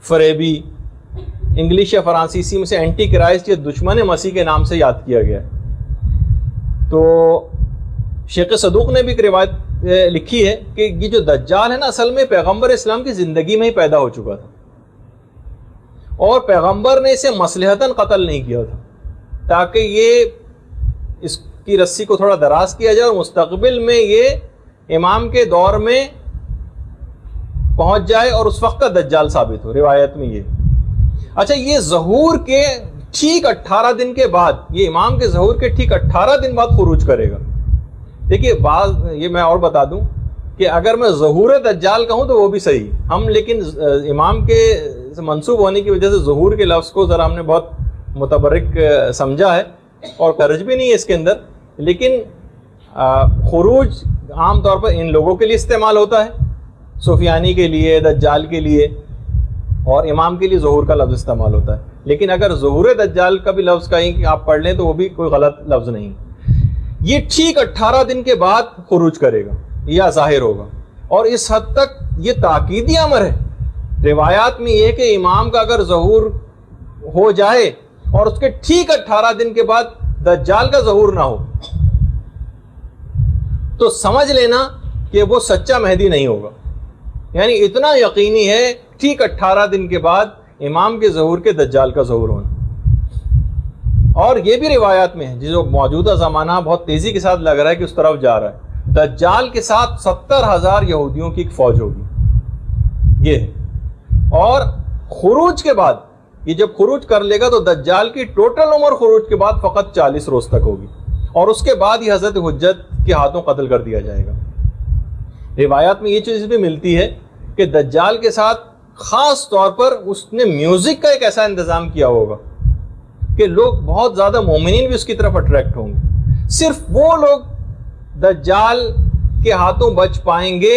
فریبی، انگلش یا فرانسیسی میں سے اینٹی کرائسٹ یا دشمن مسیح کے نام سے یاد کیا گیا ہے۔ تو شیخ صدوق نے بھی ایک روایت لکھی ہے کہ یہ جو دجال ہے نا، اصل میں پیغمبر اسلام کی زندگی میں ہی پیدا ہو چکا تھا، اور پیغمبر نے اسے مصلحتاً قتل نہیں کیا تھا تاکہ یہ اس کی رسی کو تھوڑا دراز کیا جائے اور مستقبل میں یہ امام کے دور میں پہنچ جائے اور اس وقت کا دجال ثابت ہو، روایت میں یہ۔ اچھا، یہ ظہور کے ٹھیک 18 دن کے بعد، یہ امام کے ظہور کے ٹھیک 18 دن بعد خروج کرے گا۔ دیکھیے بعض یہ میں اور بتا دوں کہ اگر میں ظہور دجال کہوں تو وہ بھی صحیح ہم، لیکن امام کے منسوب ہونے کی وجہ سے ظہور کے لفظ کو ذرا ہم نے بہت متبرک سمجھا ہے، اور قرض بھی نہیں ہے اس کے اندر، لیکن خروج عام طور پر ان لوگوں کے لیے استعمال ہوتا ہے، سفیانی کے لیے، دجال کے لیے، اور امام کے لیے ظہور کا لفظ استعمال ہوتا ہے۔ لیکن اگر ظہور دجال کا بھی لفظ کہیں کہ آپ پڑھ لیں تو وہ بھی کوئی غلط لفظ نہیں۔ یہ ٹھیک 18 دن کے بعد خروج کرے گا یا ظاہر ہوگا، اور اس حد تک یہ تاکیدی امر ہے۔ روایات میں یہ کہ امام کا اگر ظہور ہو جائے اور اس کے ٹھیک 18 دن کے بعد دجال کا ظہور نہ ہو تو سمجھ لینا کہ وہ سچا مہدی نہیں ہوگا، یعنی اتنا یقینی ہے ٹھیک 18 دن کے بعد امام کے ظہور کے دجال کا ظہور ہونا۔ اور یہ بھی روایات میں ہے، جو موجودہ زمانہ بہت تیزی کے ساتھ لگ رہا ہے کہ اس طرف جا رہا ہے، دجال کے ساتھ 70,000 یہودیوں کی ایک فوج ہوگی، یہ ہے۔ اور خروج کے بعد یہ جب خروج کر لے گا تو دجال کی ٹوٹل عمر خروج کے بعد فقط 40 روز تک ہوگی، اور اس کے بعد یہ حضرت حجت کے ہاتھوں قتل کر دیا جائے گا۔ روایات میں یہ چیز بھی ملتی ہے کہ دجال کے ساتھ خاص طور پر اس نے میوزک کا ایک ایسا انتظام کیا ہوگا کہ لوگ بہت زیادہ مومنین بھی اس کی طرف اٹریکٹ ہوں گے۔ صرف وہ لوگ دجال کے ہاتھوں بچ پائیں گے،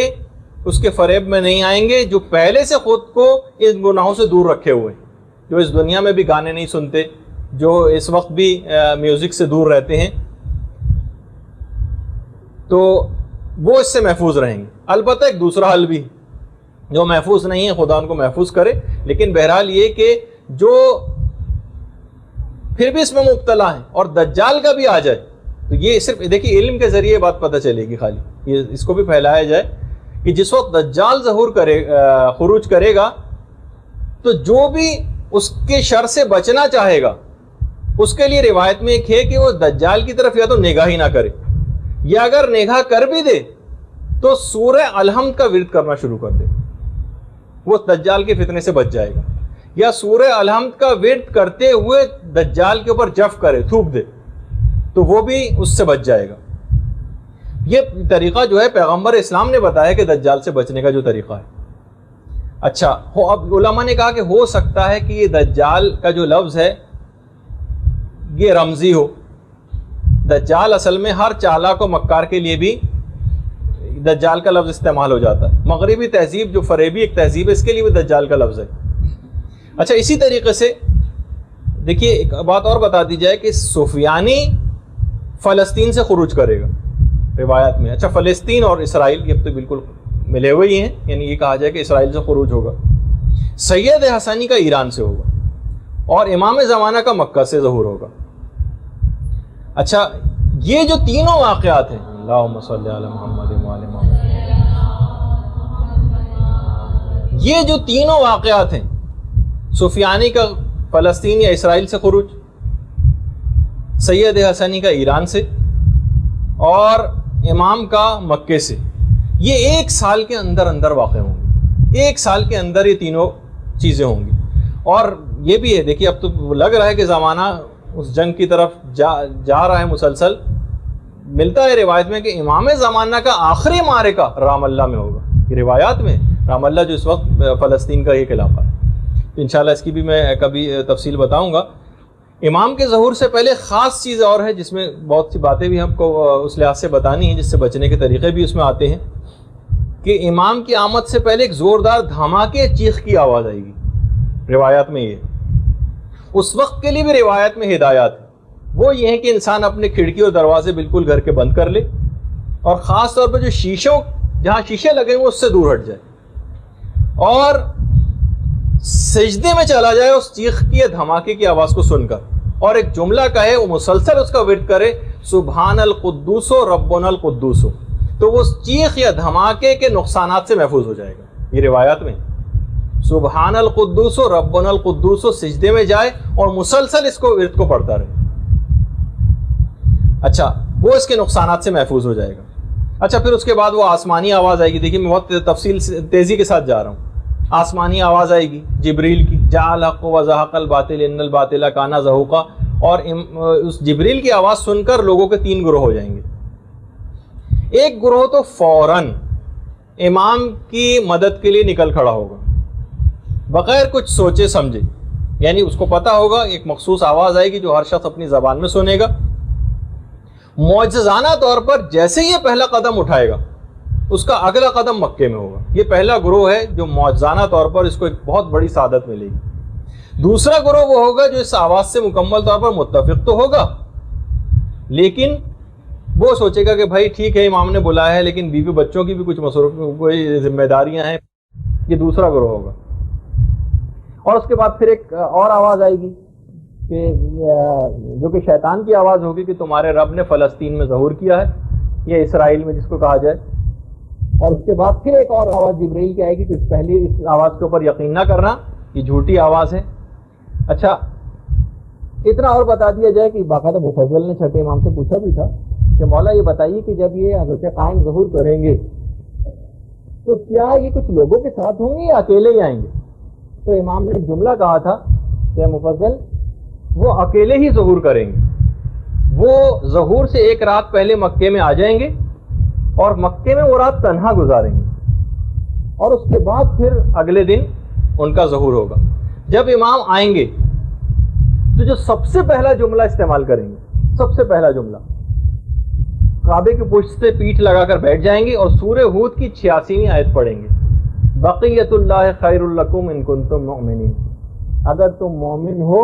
اس کے فریب میں نہیں آئیں گے، جو پہلے سے خود کو ان گناہوں سے دور رکھے ہوئے، جو اس دنیا میں بھی گانے نہیں سنتے، جو اس وقت بھی میوزک سے دور رہتے ہیں، تو وہ اس سے محفوظ رہیں گے۔ البتہ ایک دوسرا حل بھی، جو محفوظ نہیں ہے خدا ان کو محفوظ کرے، لیکن بہرحال یہ کہ جو پھر بھی اس میں مبتلا ہیں اور دجال کا بھی آ جائے تو یہ صرف دیکھیے علم کے ذریعے بات پتہ چلے گی، خالی یہ اس کو بھی پھیلایا جائے کہ جس وقت دجال ظہور خروج کرے گا تو جو بھی اس کے شر سے بچنا چاہے گا اس کے لیے روایت میں ایک ہے کہ وہ دجال کی طرف یا تو نگاہ ہی نہ کرے، یا اگر نگاہ کر بھی دے تو سورہ الحمد کا ورد کرنا شروع کر دے، وہ دجال کے فتنے سے بچ جائے گا، یا سورہ الحمد کا ورد کرتے ہوئے دجال کے اوپر جف کرے، تھوک دے، تو وہ بھی اس سے بچ جائے گا۔ یہ طریقہ جو ہے پیغمبر اسلام نے بتایا کہ دجال سے بچنے کا جو طریقہ ہے۔ اچھا، اب علماء نے کہا کہ ہو سکتا ہے کہ یہ دجال کا جو لفظ ہے یہ رمزی ہو۔ دجال اصل میں ہر چالاک و مکار کے لیے بھی دجال کا لفظ استعمال ہو جاتا ہے، مغربی تہذیب جو فریبی ایک تہذیب ہے اس کے لیے بھی دجال کا لفظ ہے۔ اچھا، اسی طریقے سے دیکھیے ایک بات اور بتا دی جائے کہ سفیانی فلسطین سے خروج کرے گا روایت میں۔ اچھا، فلسطین اور اسرائیل یہ تو بالکل ملے ہوئے ہی ہیں، یعنی یہ کہا جائے کہ اسرائیل سے خروج ہوگا۔ سید حسنی کا ایران سے ہوگا، اور امام زمانہ کا مکہ سے ظہور ہوگا۔ اچھا، یہ جو تینوں واقعات ہیں، اللہم صلی علی محمد وعلی محمد، یہ جو تینوں واقعات ہیں، سفیانی کا فلسطین یا اسرائیل سے خروج، سید حسنی کا ایران سے، اور امام کا مکے سے، یہ ایک سال کے اندر اندر واقع ہوں گے، ایک سال کے اندر یہ تینوں چیزیں ہوں گی۔ اور یہ بھی ہے، دیکھیے اب تو لگ رہا ہے کہ زمانہ اس جنگ کی طرف جا رہا ہے مسلسل۔ ملتا ہے روایت میں کہ امام زمانہ کا آخری معرکہ رام اللہ میں ہوگا، یہ روایات میں رام اللہ جو اس وقت فلسطین کا ایک علاقہ ہے، تو انشاءاللہ اس کی بھی میں کبھی تفصیل بتاؤں گا. امام کے ظہور سے پہلے خاص چیز اور ہے جس میں بہت سی باتیں بھی ہم کو اس لحاظ سے بتانی ہیں جس سے بچنے کے طریقے بھی اس میں آتے ہیں کہ امام کی آمد سے پہلے ایک زوردار دھماکے چیخ کی آواز آئے گی. روایات میں یہ اس وقت کے لیے بھی روایت میں ہدایات ہے. وہ یہ ہے کہ انسان اپنے کھڑکی اور دروازے بالکل گھر کے بند کر لے اور خاص طور پہ جو شیشوں جہاں شیشے لگے ہیں اس سے دور ہٹ جائے اور سجدے میں چلا جائے اس چیخ کی یا دھماکے کی آواز کو سن کر اور ایک جملہ کہے, وہ مسلسل اس کا ورد کرے, سبحان القدوس ربنا القدوس, تو وہ چیخ یا دھماکے کے نقصانات سے محفوظ ہو جائے گا. یہ روایات میں سبحان القدوس ربنا القدوس سجدے میں جائے اور مسلسل اس کو ورد کو پڑھتا رہے. اچھا, وہ اس کے نقصانات سے محفوظ ہو جائے گا. اچھا, پھر اس کے بعد وہ آسمانی آواز آئے گی. دیکھیے میں بہت تفصیل تیزی کے ساتھ جا رہا ہوں. آسمانی آواز آئے گی جبریل کی, جاء الحق وزهق الباطل ان الباطل کان زهوقا, اور اس جبریل کی آواز سن کر لوگوں کے 3 گروہ ہو جائیں گے. ایک گروہ تو فوراً امام کی مدد کے لیے نکل کھڑا ہوگا بغیر کچھ سوچے سمجھے, یعنی اس کو پتا ہوگا ایک مخصوص آواز آئے گی جو ہر شخص اپنی زبان میں سنے گا. معجزانہ طور پر جیسے یہ پہلا قدم اٹھائے گا اس کا اگلا قدم مکے میں ہوگا. یہ پہلا گروہ ہے جو معجزانہ طور پر اس کو ایک بہت بڑی سعادت ملے گی. دوسرا گروہ وہ ہوگا جو اس آواز سے مکمل طور پر متفق تو ہوگا لیکن وہ سوچے گا کہ بھائی ٹھیک ہے امام نے بلایا ہے لیکن بیوی بچوں کی بھی کچھ مصروف کوئی ذمہ داریاں ہیں. یہ دوسرا گروہ ہوگا. اور اس کے بعد پھر ایک اور آواز آئے گی کہ جو کہ شیطان کی آواز ہوگی کہ تمہارے رب نے فلسطین میں ظہور کیا ہے, یا اسرائیل میں جس کو کہا جائے. اور اس کے بعد پھر ایک اور آواز جبرائیل کی آئے گی کہ پہلی اس آواز کے اوپر یقین نہ کرنا, یہ جھوٹی آواز ہے. اچھا, اتنا اور بتا دیا جائے کہ باقاعدہ مفضل نے چھٹے امام سے پوچھا بھی تھا کہ مولا یہ بتائیے کہ جب یہ حضرت قائم ظہور کریں گے تو کیا یہ کچھ لوگوں کے ساتھ ہوں گے یا اکیلے ہی آئیں گے؟ تو امام نے ایک جملہ کہا تھا کہ مفضل وہ اکیلے ہی ظہور کریں گے. وہ ظہور سے ایک رات پہلے مکے میں آ جائیں گے اور مکے میں وہ رات تنہا گزاریں گے اور اس کے بعد پھر اگلے دن ان کا ظہور ہوگا. جب امام آئیں گے تو جو سب سے پہلا جملہ استعمال کریں گے, سب سے پہلا جملہ کعبے کی پشت سے پیٹھ لگا کر بیٹھ جائیں گے اور سورہ ہود کی 86ویں آیت پڑھیں گے, بقیت اللہ خیر لکم ان کنتم مؤمنین. اگر تم مومن ہو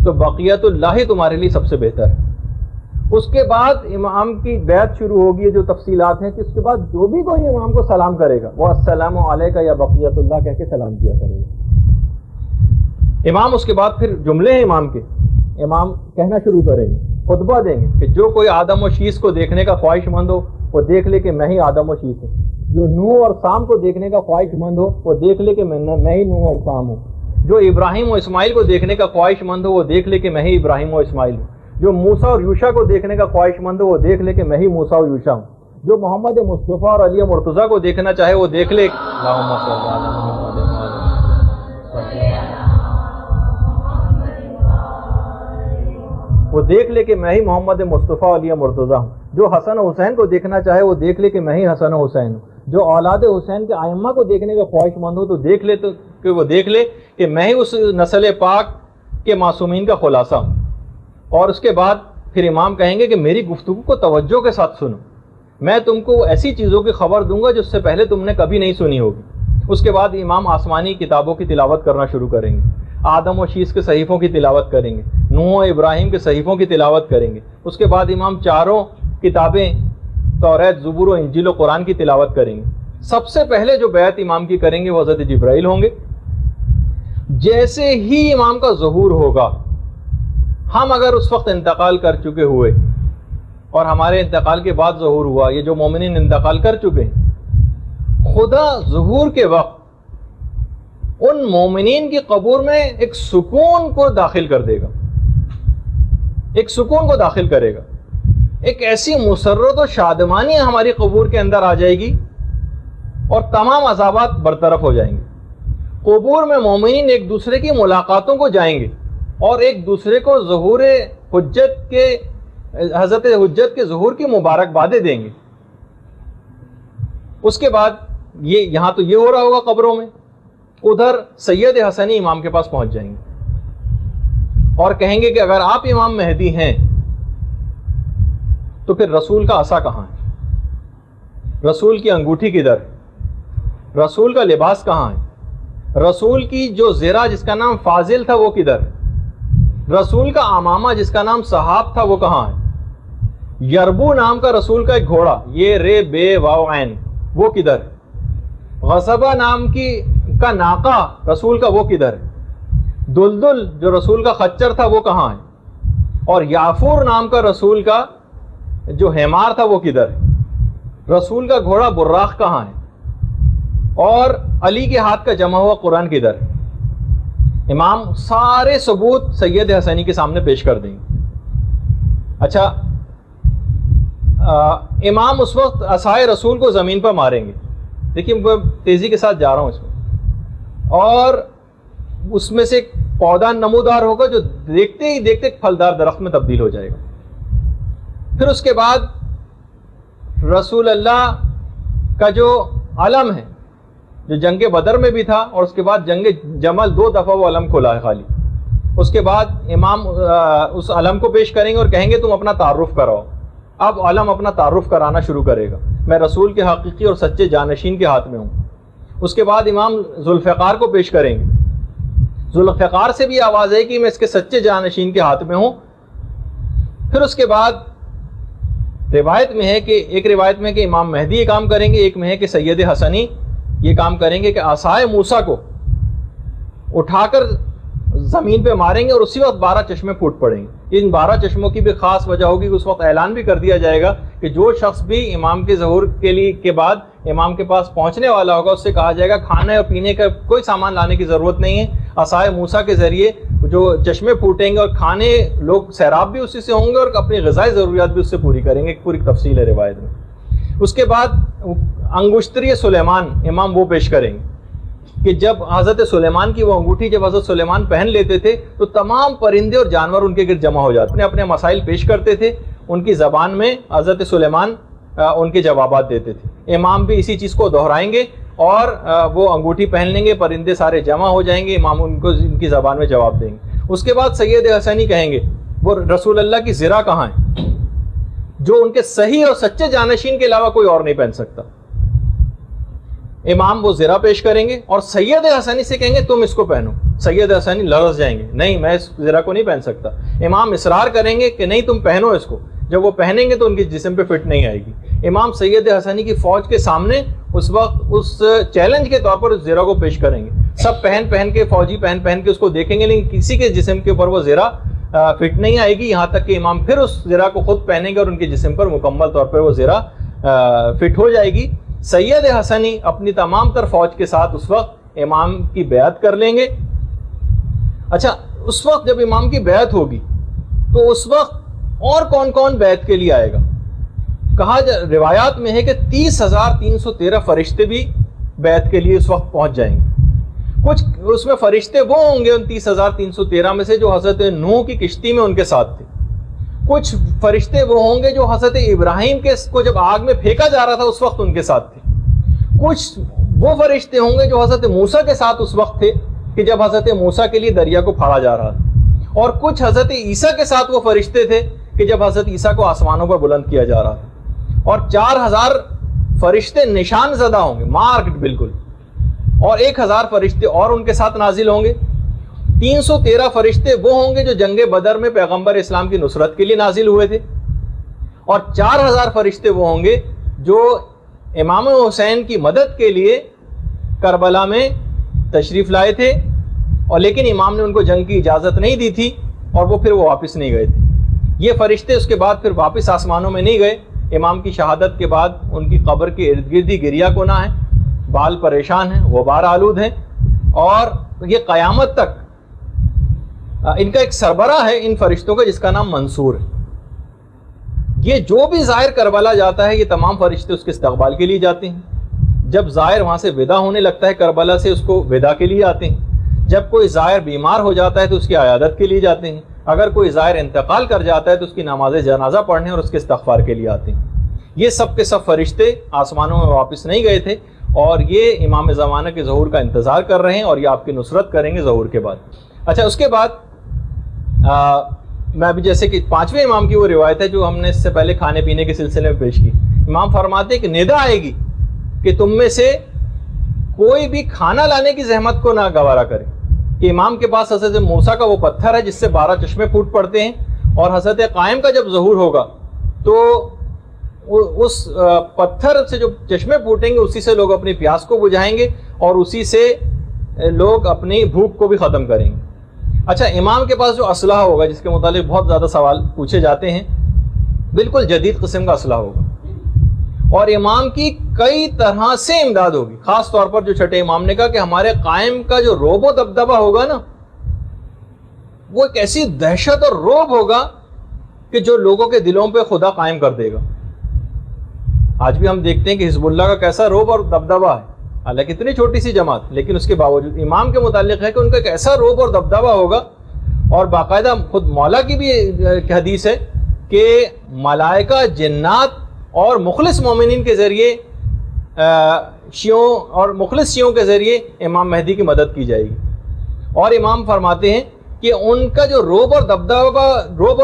تو بقیت اللہ تمہارے لیے سب سے بہتر ہے. اس کے بعد امام کی بیعت شروع ہوگی, جو تفصیلات ہیں کہ اس کے بعد جو بھی کوئی امام کو سلام کرے گا وہ السلام علیکہ یا بقیت اللہ کہہ کے سلام کیا کرے گا. امام اس کے بعد پھر جملے ہیں امام کے, امام کہنا شروع کریں گے, خطبہ دیں گے کہ جو کوئی آدم و شیس کو دیکھنے کا خواہش مند ہو وہ دیکھ لے کہ میں ہی آدم و شیس ہوں. جو نوح اور سام کو دیکھنے کا خواہش مند ہو وہ دیکھ لے کہ میں ہی نوح اور سام ہوں. جو ابراہیم و اسماعیل کو دیکھنے کا خواہش مند ہو وہ دیکھ لے کہ میں ہی ابراہیم و اسماعیل ہوں. جو موسیٰ اور یوشع کو دیکھنے کا خواہش مند ہو وہ دیکھ لے کہ میں ہی موسیٰ اور یوشع ہوں. جو محمد مصطفیٰ اور علی مرتضیٰ کو دیکھنا چاہے وہ دیکھ لے اللہم صلی علی محمد. وہ دیکھ لے کہ میں ہی محمد مصطفیٰ علی مرتضیٰ ہوں. جو حسن و حسین کو دیکھنا چاہے وہ دیکھ لے کہ میں ہی حسن و حسین ہوں. جو اولاد حسین کے ائمہ کو دیکھنے کا خواہش مند ہو تو دیکھ لے وہ دیکھ لے کہ میں ہی اس نسل پاک کے معصومین کا خلاصہ ہوں. اور اس کے بعد پھر امام کہیں گے کہ میری گفتگو کو توجہ کے ساتھ سنو, میں تم کو ایسی چیزوں کی خبر دوں گا جس سے پہلے تم نے کبھی نہیں سنی ہوگی. اس کے بعد امام آسمانی کتابوں کی تلاوت کرنا شروع کریں گے, آدم و شیس کے صحیفوں کی تلاوت کریں گے, نوح و ابراہیم کے صحیفوں کی تلاوت کریں گے. اس کے بعد امام چاروں کتابیں توریت, زبور و انجیل و قرآن کی تلاوت کریں گے. سب سے پہلے جو بیعت امام کی کریں گے وہ حضرت جبرائیل ہوں گے. جیسے ہی امام کا ظہور ہوگا, ہم اگر اس وقت انتقال کر چکے ہوئے اور ہمارے انتقال کے بعد ظہور ہوا, یہ جو مومنین انتقال کر چکے ہیں, خدا ظہور کے وقت ان مومنین کی قبور میں ایک سکون کو داخل کر دے گا, ایک سکون کو داخل کرے گا. ایک ایسی مسرت و شادمانی ہماری قبور کے اندر آ جائے گی اور تمام عذابات برطرف ہو جائیں گے. قبور میں مومنین ایک دوسرے کی ملاقاتوں کو جائیں گے اور ایک دوسرے کو ظہور حجت کے, حضرت حجت کے ظہور کی مبارکبادیں دیں گے. اس کے بعد یہاں تو یہ ہو رہا ہوگا قبروں میں ادھر سید حسنی امام کے پاس پہنچ جائیں گے اور کہیں گے کہ اگر آپ امام مہدی ہیں تو پھر رسول کا عصا کہاں ہے؟ رسول کی انگوٹھی کدھر ہے؟ رسول کا لباس کہاں ہے؟ رسول کی جو زرہ جس کا نام فاضل تھا وہ کدھر ہے؟ رسول کا امامہ جس کا نام صحاب تھا وہ کہاں ہے؟ یربو نام کا رسول کا ایک گھوڑا، یہ رے بے واو عین، وہ کدھر ہے؟ غصبہ نام کا ناقہ رسول کا وہ کدھر ہے؟ دلدل جو رسول کا خچر تھا وہ کہاں ہے؟ اور یافور نام کا رسول کا جو حمار تھا وہ کدھر ہے؟ رسول کا گھوڑا براق کہاں ہے؟ اور علی کے ہاتھ کا جمع ہوا قرآن کدھر ہے؟ امام سارے ثبوت سید حسنی کے سامنے پیش کر دیں گے۔ اچھا، امام اس وقت عصائے رسول کو زمین پر ماریں گے، دیکھیے میں تیزی کے ساتھ جا رہا ہوں اس میں، اور اس میں سے ایک پودا نمودار ہوگا جو دیکھتے ہی دیکھتے ایک پھلدار درخت میں تبدیل ہو جائے گا۔ پھر اس کے بعد رسول اللہ کا جو علم ہے جو جنگ بدر میں بھی تھا اور اس کے بعد جنگ جمل 2 دفعہ وہ علم کھلا ہے خالی، اس کے بعد امام اس علم کو پیش کریں گے اور کہیں گے تم اپنا تعارف کراؤ۔ اب علم اپنا تعارف کرانا شروع کرے گا، میں رسول کے حقیقی اور سچے جانشین کے ہاتھ میں ہوں۔ اس کے بعد امام ذوالفقار کو پیش کریں گے، ذوالفقار سے بھی آواز ہے کہ میں اس کے سچے جانشین کے ہاتھ میں ہوں۔ پھر اس کے بعد روایت میں ہے کہ ایک روایت میں کہ امام مہدی یہ کام کریں گے، ایک میں ہے کہ سید حسنی یہ کام کریں گے کہ عصائے موسیٰ کو اٹھا کر زمین پہ ماریں گے اور اسی وقت 12 چشمے پھوٹ پڑیں گے۔ ان 12 چشموں کی بھی خاص وجہ ہوگی کہ اس وقت اعلان بھی کر دیا جائے گا کہ جو شخص بھی امام کے ظہور کے بعد امام کے پاس پہنچنے والا ہوگا اس سے کہا جائے گا کھانے اور پینے کا کوئی سامان لانے کی ضرورت نہیں ہے، عصائے موسیٰ کے ذریعے جو چشمے پھوٹیں گے اور کھانے لوگ سیراب بھی اسی سے ہوں گے اور اپنی غذائی ضروریات بھی اس سے پوری کریں گے، ایک پوری تفصیل ہے روایت میں۔ اس کے بعد انگشتری سلیمان امام وہ پیش کریں گے کہ جب حضرت سلیمان کی وہ انگوٹھی جب حضرت سلیمان پہن لیتے تھے تو تمام پرندے اور جانور ان کے گرد جمع ہو جاتے، اپنے مسائل پیش کرتے تھے، ان کی زبان میں حضرت سلیمان ان کے جوابات دیتے تھے۔ امام بھی اسی چیز کو دہرائیں گے اور وہ انگوٹھی پہن لیں گے، پرندے سارے جمع ہو جائیں گے، امام ان کو ان کی زبان میں جواب دیں گے۔ اس کے بعد سید حسنی کہیں گے وہ رسول اللہ کی زرہ کہاں ہے جو ان کے صحیح اور سچے جانشین کے علاوہ کوئی اور نہیں پہن سکتا۔ امام وہ زرہ پیش کریں گے اور سید حسنی سے کہیں گے تم اس کو پہنو۔ سید حسنی لرز جائیں گے، نہیں میں اس زرہ کو نہیں پہن سکتا۔ امام اصرار کریں گے کہ نہیں تم پہنو اس کو، جب وہ پہنیں گے تو ان کے جسم پہ فٹ نہیں آئے گی۔ امام سید حسنی کی فوج کے سامنے اس وقت اس چیلنج کے طور پر اس زرہ کو پیش کریں گے، سب پہن کے فوجی پہن کے اس کو دیکھیں گے، لیکن کسی کے جسم کے اوپر وہ زرہ فٹ نہیں آئے گی، یہاں تک کہ امام پھر اس زرہ کو خود پہنیں گے اور ان کے جسم پر مکمل طور پر وہ زرہ فٹ ہو جائے گی۔ سید حسنی اپنی تمام تر فوج کے ساتھ اس وقت امام کی بیعت کر لیں گے۔ اچھا، اس وقت جب امام کی بیعت ہوگی تو اس وقت اور کون کون بیعت کے لیے آئے گا؟ کہا روایات میں ہے کہ 30,313 فرشتے بھی بیعت کے لیے اس وقت پہنچ جائیں گے۔ کچھ اس میں فرشتے وہ ہوں گے ان 30,313 میں سے جو حضرت نوح کی کشتی میں ان کے ساتھ تھے، کچھ فرشتے وہ ہوں گے جو حضرت ابراہیم کو جب آگ میں پھینکا جا رہا تھا اس وقت ان کے ساتھ تھے، کچھ وہ فرشتے ہوں گے جو حضرت موسیٰ کے ساتھ اس وقت تھے کہ جب حضرت موسیٰ کے لیے دریا کو پھاڑا جا رہا تھا، اور کچھ حضرت عیسیٰ کے ساتھ وہ فرشتے تھے کہ جب حضرت عیسیٰ کو آسمانوں پر بلند کیا جا رہا تھا، اور 4,000 فرشتے نشان زدہ ہوں گے، مارکڈ بالکل، اور 1,000 فرشتے اور ان کے ساتھ نازل ہوں گے۔ 313 فرشتے وہ ہوں گے جو جنگ بدر میں پیغمبر اسلام کی نصرت کے لیے نازل ہوئے تھے، اور 4,000 فرشتے وہ ہوں گے جو امام حسین کی مدد کے لیے کربلا میں تشریف لائے تھے، اور لیکن امام نے ان کو جنگ کی اجازت نہیں دی تھی اور وہ پھر واپس نہیں گئے تھے۔ یہ فرشتے اس کے بعد پھر واپس آسمانوں میں نہیں گئے، امام کی شہادت کے بعد ان کی قبر کے ارد گرد ہی گریہ کونا ہے، بال پریشان ہیں، غبار آلود ہیں، اور یہ قیامت تک ان کا ایک سربراہ ہے ان فرشتوں کا جس کا نام منصور ہے۔ یہ جو بھی زائر کربلا جاتا ہے یہ تمام فرشتے اس کے استقبال کے لیے جاتے ہیں، جب زائر وہاں سے ودا ہونے لگتا ہے کربلا سے اس کو ودا کے لیے آتے ہیں، جب کوئی زائر بیمار ہو جاتا ہے تو اس کی عیادت کے لیے جاتے ہیں، اگر کوئی زائر انتقال کر جاتا ہے تو اس کی نماز جنازہ پڑھنے اور اس کے استغفار کے لیے آتے ہیں۔ یہ سب کے سب فرشتے آسمانوں میں واپس نہیں گئے تھے، اور یہ امام زمانہ کے ظہور کا انتظار کر رہے ہیں اور یہ آپ کی نصرت کریں گے ظہور کے بعد. اچھا اس کے بعد میں ابھی جیسے کہ 5ویں امام کی وہ روایت ہے جو ہم نے اس سے پہلے کھانے پینے کے سلسلے میں پیش کی. امام فرماتے ہیں کہ ندا آئے گی کہ تم میں سے کوئی بھی کھانا لانے کی زحمت کو نہ گوارا کرے. کہ امام کے پاس حضرت موسیٰ کا وہ پتھر ہے جس سے 12 چشمے پھوٹ پڑتے ہیں, اور حضرت قائم کا جب ظہور ہوگا تو اس پتھر سے جو چشمے پھوٹیں گے اسی سے لوگ اپنی پیاس کو بجھائیں گے اور اسی سے لوگ اپنی بھوک کو بھی ختم کریں گے. اچھا امام کے پاس جو اسلحہ ہوگا جس کے متعلق بہت زیادہ سوال پوچھے جاتے ہیں, بالکل جدید قسم کا اسلحہ ہوگا اور امام کی کئی طرح سے امداد ہوگی. خاص طور پر جو چھٹے امام نے کہا کہ ہمارے قائم کا جو روب و دبدبہ ہوگا نا وہ ایک ایسی دہشت اور روب ہوگا کہ جو لوگوں کے دلوں پہ خدا قائم کر دے گا. آج بھی ہم دیکھتے ہیں کہ حزب اللہ کا کیسا روب اور دبدبہ ہے, حالانکہ اتنی چھوٹی سی جماعت, لیکن اس کے باوجود امام کے متعلق ہے کہ ان کا ایک ایسا روب اور دبدبہ ہوگا. اور باقاعدہ خود مولا کی بھی ایک حدیث ہے کہ ملائکہ, جنات اور مخلص مومنین کے ذریعے شیعوں اور مخلص شیعوں کے ذریعے امام مہدی کی مدد کی جائے گی. اور امام فرماتے ہیں کہ ان کا جو روب اور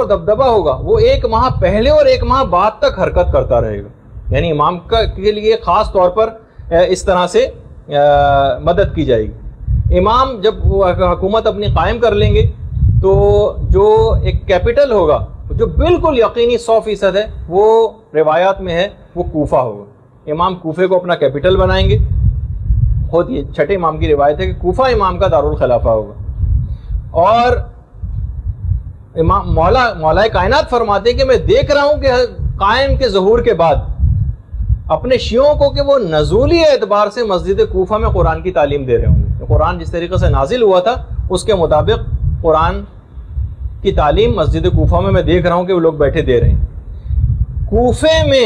دبدبہ ہوگا وہ 1 ماہ پہلے اور 1 ماہ بعد تک حرکت کرتا رہے گا. یعنی امام کے لیے خاص طور پر اس طرح سے مدد کی جائے گی. امام جب حکومت اپنی قائم کر لیں گے تو جو ایک کیپٹل ہوگا جو بالکل یقینی 100% ہے وہ روایات میں ہے وہ کوفہ ہوگا. امام کوفے کو اپنا کیپٹل بنائیں گے. خود یہ چھٹے امام کی روایت ہے کہ کوفہ امام کا دارالخلافہ ہوگا. اور امام مولا کائنات فرماتے ہیں کہ میں دیکھ رہا ہوں کہ قائم کے ظہور کے بعد اپنے شیعوں کو کہ وہ نزولی اعتبار سے مسجد کوفہ میں قرآن کی تعلیم دے رہے ہوں گے. قرآن جس طریقے سے نازل ہوا تھا اس کے مطابق قرآن کی تعلیم مسجد کوفہ میں دیکھ رہا ہوں کہ وہ لوگ بیٹھے دے رہے ہیں. کوفے میں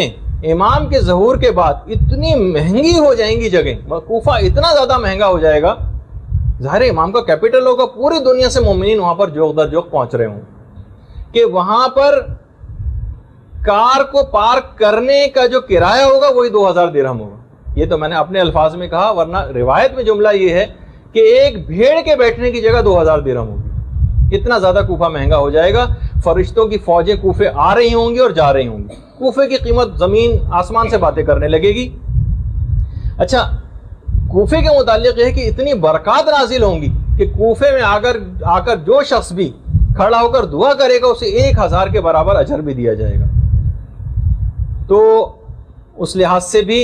امام کے ظہور کے بعد اتنی مہنگی ہو جائیں گی جگہیں, کوفہ اتنا زیادہ مہنگا ہو جائے گا, ظاہر امام کا کیپٹل ہوگا, پوری دنیا سے مومنین وہاں پر جوق در جوق پہنچ رہے ہوں کہ وہاں پر کار کو پارک کرنے کا جو کرایہ ہوگا وہی 2000 درہم ہوگا. یہ تو میں نے اپنے الفاظ میں کہا, ورنہ روایت میں جملہ یہ ہے کہ ایک بھیڑ کے بیٹھنے کی جگہ 2000 درہم ہوگی. اتنا زیادہ کوفہ مہنگا ہو جائے گا. فرشتوں کی فوجیں کوفے آ رہی ہوں گی اور جا رہی ہوں گی. کوفے کی قیمت زمین آسمان سے باتیں کرنے لگے گی. اچھا کوفے کے متعلق یہ ہے کہ اتنی برکات نازل ہوں گی کہ کوفے میں آ کر جو شخص بھی کھڑا ہو کر دعا کرے گا اسے 1000 کے برابر اجر بھی دیا جائے گا. تو اس لحاظ سے بھی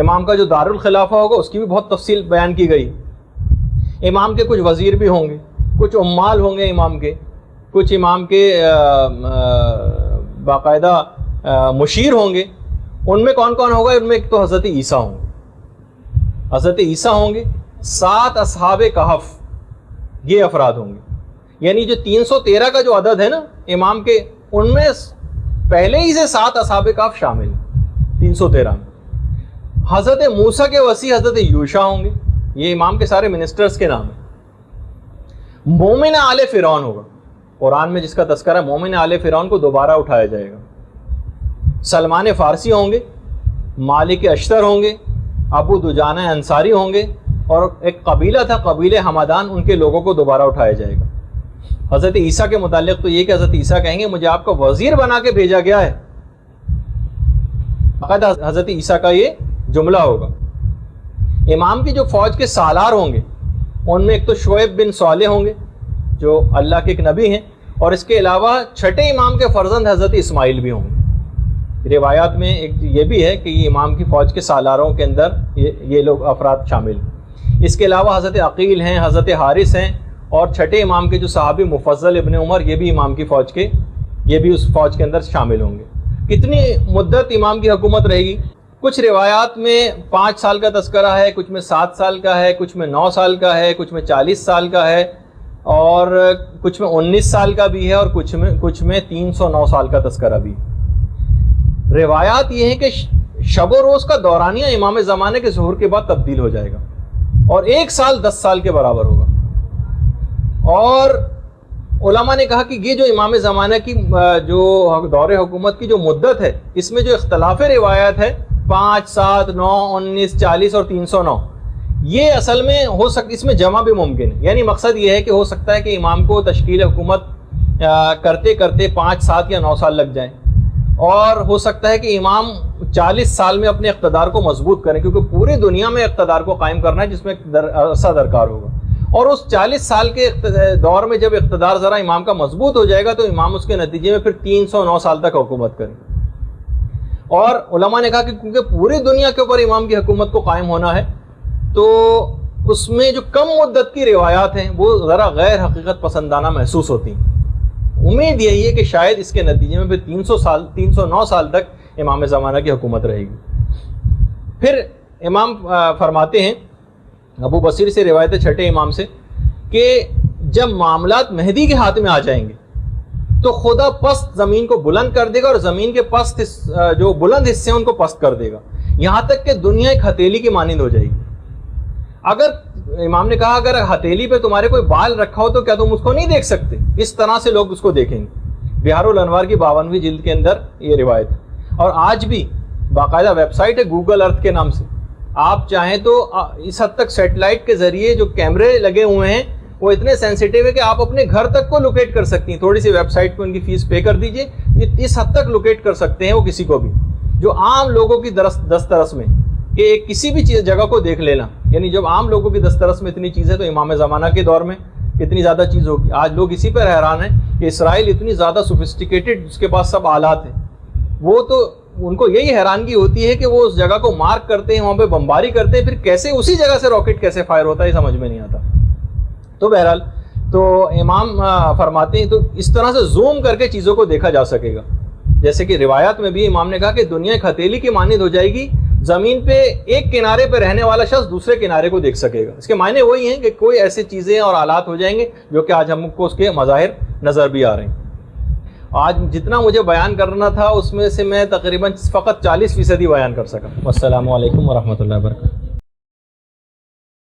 امام کا جو دارالخلافہ ہوگا اس کی بھی بہت تفصیل بیان کی گئی. امام کے کچھ وزیر بھی ہوں گے, کچھ عمال ہوں گے امام کے, کچھ امام کے باقاعدہ مشیر ہوں گے. ان میں کون کون ہوگا؟ ان میں ایک تو حضرت عیسیٰ ہوں گے, حضرت عیسیٰ ہوں گے, 7 اصحاب کہف یہ افراد ہوں گے. یعنی جو 313 کا جو عدد ہے نا امام کے, ان میں پہلے ہی سے 7 اصحاب کہف شامل ہیں 313 میں. حضرت موسیٰ کے وسیع حضرت یوشع ہوں گے, یہ امام کے سارے منسٹرز کے نام ہیں. مومن آل فرعون ہوگا, قرآن میں جس کا تذکرہ ہے مومن آل فرعون کو دوبارہ اٹھایا جائے گا. سلمان فارسی ہوں گے, مالک اشتر ہوں گے, ابو دجانہ انصاری ہوں گے, اور ایک قبیلہ تھا قبیلہ حمدان, ان کے لوگوں کو دوبارہ اٹھایا جائے گا. حضرت عیسیٰ کے متعلق تو یہ کہ حضرت عیسیٰ کہیں گے مجھے آپ کا وزیر بنا کے بھیجا گیا ہے. حضرت عیسیٰ کا یہ جملہ ہوگا. امام کی جو فوج کے سالار ہوں گے ان میں ایک تو شعیب بن صالح ہوں گے جو اللہ کے ایک نبی ہیں, اور اس کے علاوہ چھٹے امام کے فرزند حضرت اسماعیل بھی ہوں گے. روایات میں ایک یہ بھی ہے کہ یہ امام کی فوج کے سالاروں کے اندر یہ لوگ افراد شامل ہیں. اس کے علاوہ حضرت عقیل ہیں, حضرت حارث ہیں, اور چھٹے امام کے جو صحابی مفضل ابن عمر یہ بھی امام کی فوج کے, یہ بھی اس فوج کے اندر شامل ہوں گے. کتنی مدت امام کی حکومت رہے گی؟ کچھ روایات میں 5 سال کا تذکرہ ہے, کچھ میں 7 سال کا ہے, کچھ میں 9 سال کا ہے, کچھ میں 40 سال کا ہے, اور کچھ میں 19 سال کا بھی ہے, اور کچھ میں 309 سال کا تذکرہ بھی. روایات یہ ہیں کہ شب و روز کا دورانیہ امام زمانے کے ظہور کے بعد تبدیل ہو جائے گا اور 1 سال 10 سال کے برابر ہوگا. اور علماء نے کہا کہ یہ جو امام زمانہ کی جو دور حکومت کی جو مدت ہے اس میں جو اختلاف روایات ہے 5, 7, 9, 19, 40 اور 309 یہ اصل میں ہو سکتا، اس میں جمع بھی ممکن ہے. یعنی مقصد یہ ہے کہ ہو سکتا ہے کہ امام کو تشکیل حکومت کرتے کرتے 5, 7 یا 9 سال لگ جائیں، اور ہو سکتا ہے کہ امام 40 سال میں اپنے اقتدار کو مضبوط کریں، کیونکہ پوری دنیا میں اقتدار کو قائم کرنا ہے جس میں عرصہ درکار ہوگا. اور اس 40 سال کے دور میں جب اقتدار ذرا امام کا مضبوط ہو جائے گا تو امام اس کے نتیجے میں پھر 309 سال تک حکومت کریں. اور علماء نے کہا کہ کیونکہ پوری دنیا کے اوپر امام کی حکومت کو قائم ہونا ہے تو اس میں جو کم مدت کی روایات ہیں وہ ذرا غیر حقیقت پسندانہ محسوس ہوتی ہیں. امید یہی ہے کہ شاید اس کے نتیجے میں پھر 309 سال تک امام زمانہ کی حکومت رہے گی. پھر امام فرماتے ہیں، ابو بصیر سے روایت ہے چھٹے امام سے، کہ جب معاملات مہدی کے ہاتھ میں آ جائیں گے تو خدا پست زمین کو بلند کر دے گا اور زمین کے پست جو بلند حصے ہیں ان کو پست کر دے گا، یہاں تک کہ دنیا ایک ہتھیلی کی مانند ہو جائے گی. اگر امام نے کہا اگر ہتھیلی پہ تمہارے کوئی بال رکھا ہو تو کیا تم اس کو نہیں دیکھ سکتے؟ اس طرح سے لوگ اس کو دیکھیں گے. بہار الانوار کی 52ویں جلد کے اندر یہ روایت ہے. اور آج بھی باقاعدہ ویب سائٹ ہے گوگل ارتھ کے نام سے، آپ چاہیں تو اس حد تک سیٹلائٹ کے ذریعے جو کیمرے لگے ہوئے ہیں وہ اتنے سینسیٹیو ہے کہ آپ اپنے گھر تک کو لوکیٹ کر سکتی ہیں. تھوڑی سی ویب سائٹ کو ان کی فیس پے کر دیجئے، اس حد تک لوکیٹ کر سکتے ہیں وہ کسی کو بھی، جو عام لوگوں کی دسترس میں کہ کسی بھی جگہ کو دیکھ لینا. یعنی جب عام لوگوں کی دسترس میں اتنی چیز ہے تو امام زمانہ کے دور میں کتنی زیادہ چیز ہوگی. آج لوگ اسی پر حیران ہیں کہ اسرائیل اتنی زیادہ سوفسٹیکیٹڈ، اس کے پاس سب آلات ہیں، وہ تو ان کو یہی حیرانگی ہوتی ہے کہ وہ اس جگہ کو مارک کرتے ہیں، وہاں پہ بمباری کرتے ہیں، پھر کیسے اسی جگہ سے راکٹ کیسے فائر ہوتا ہے یہ سمجھ میں نہیں آتا. تو بہرحال تو امام فرماتے ہیں تو اس طرح سے زوم کر کے چیزوں کو دیکھا جا سکے گا. جیسے کہ روایات میں بھی امام نے کہا کہ دنیا ایک ہتھیلی کی مانند ہو جائے گی، زمین پہ ایک کنارے پہ رہنے والا شخص دوسرے کنارے کو دیکھ سکے گا. اس کے معنی وہی ہیں کہ کوئی ایسی چیزیں اور آلات ہو جائیں گے جو کہ آج ہم کو اس کے مظاہر نظر بھی آ رہے ہیں. آج جتنا مجھے بیان کرنا تھا اس میں سے میں تقریباً فقط 40% بیان کر سکا. والسلام علیکم ورحمۃ اللہ وبرکاتہ.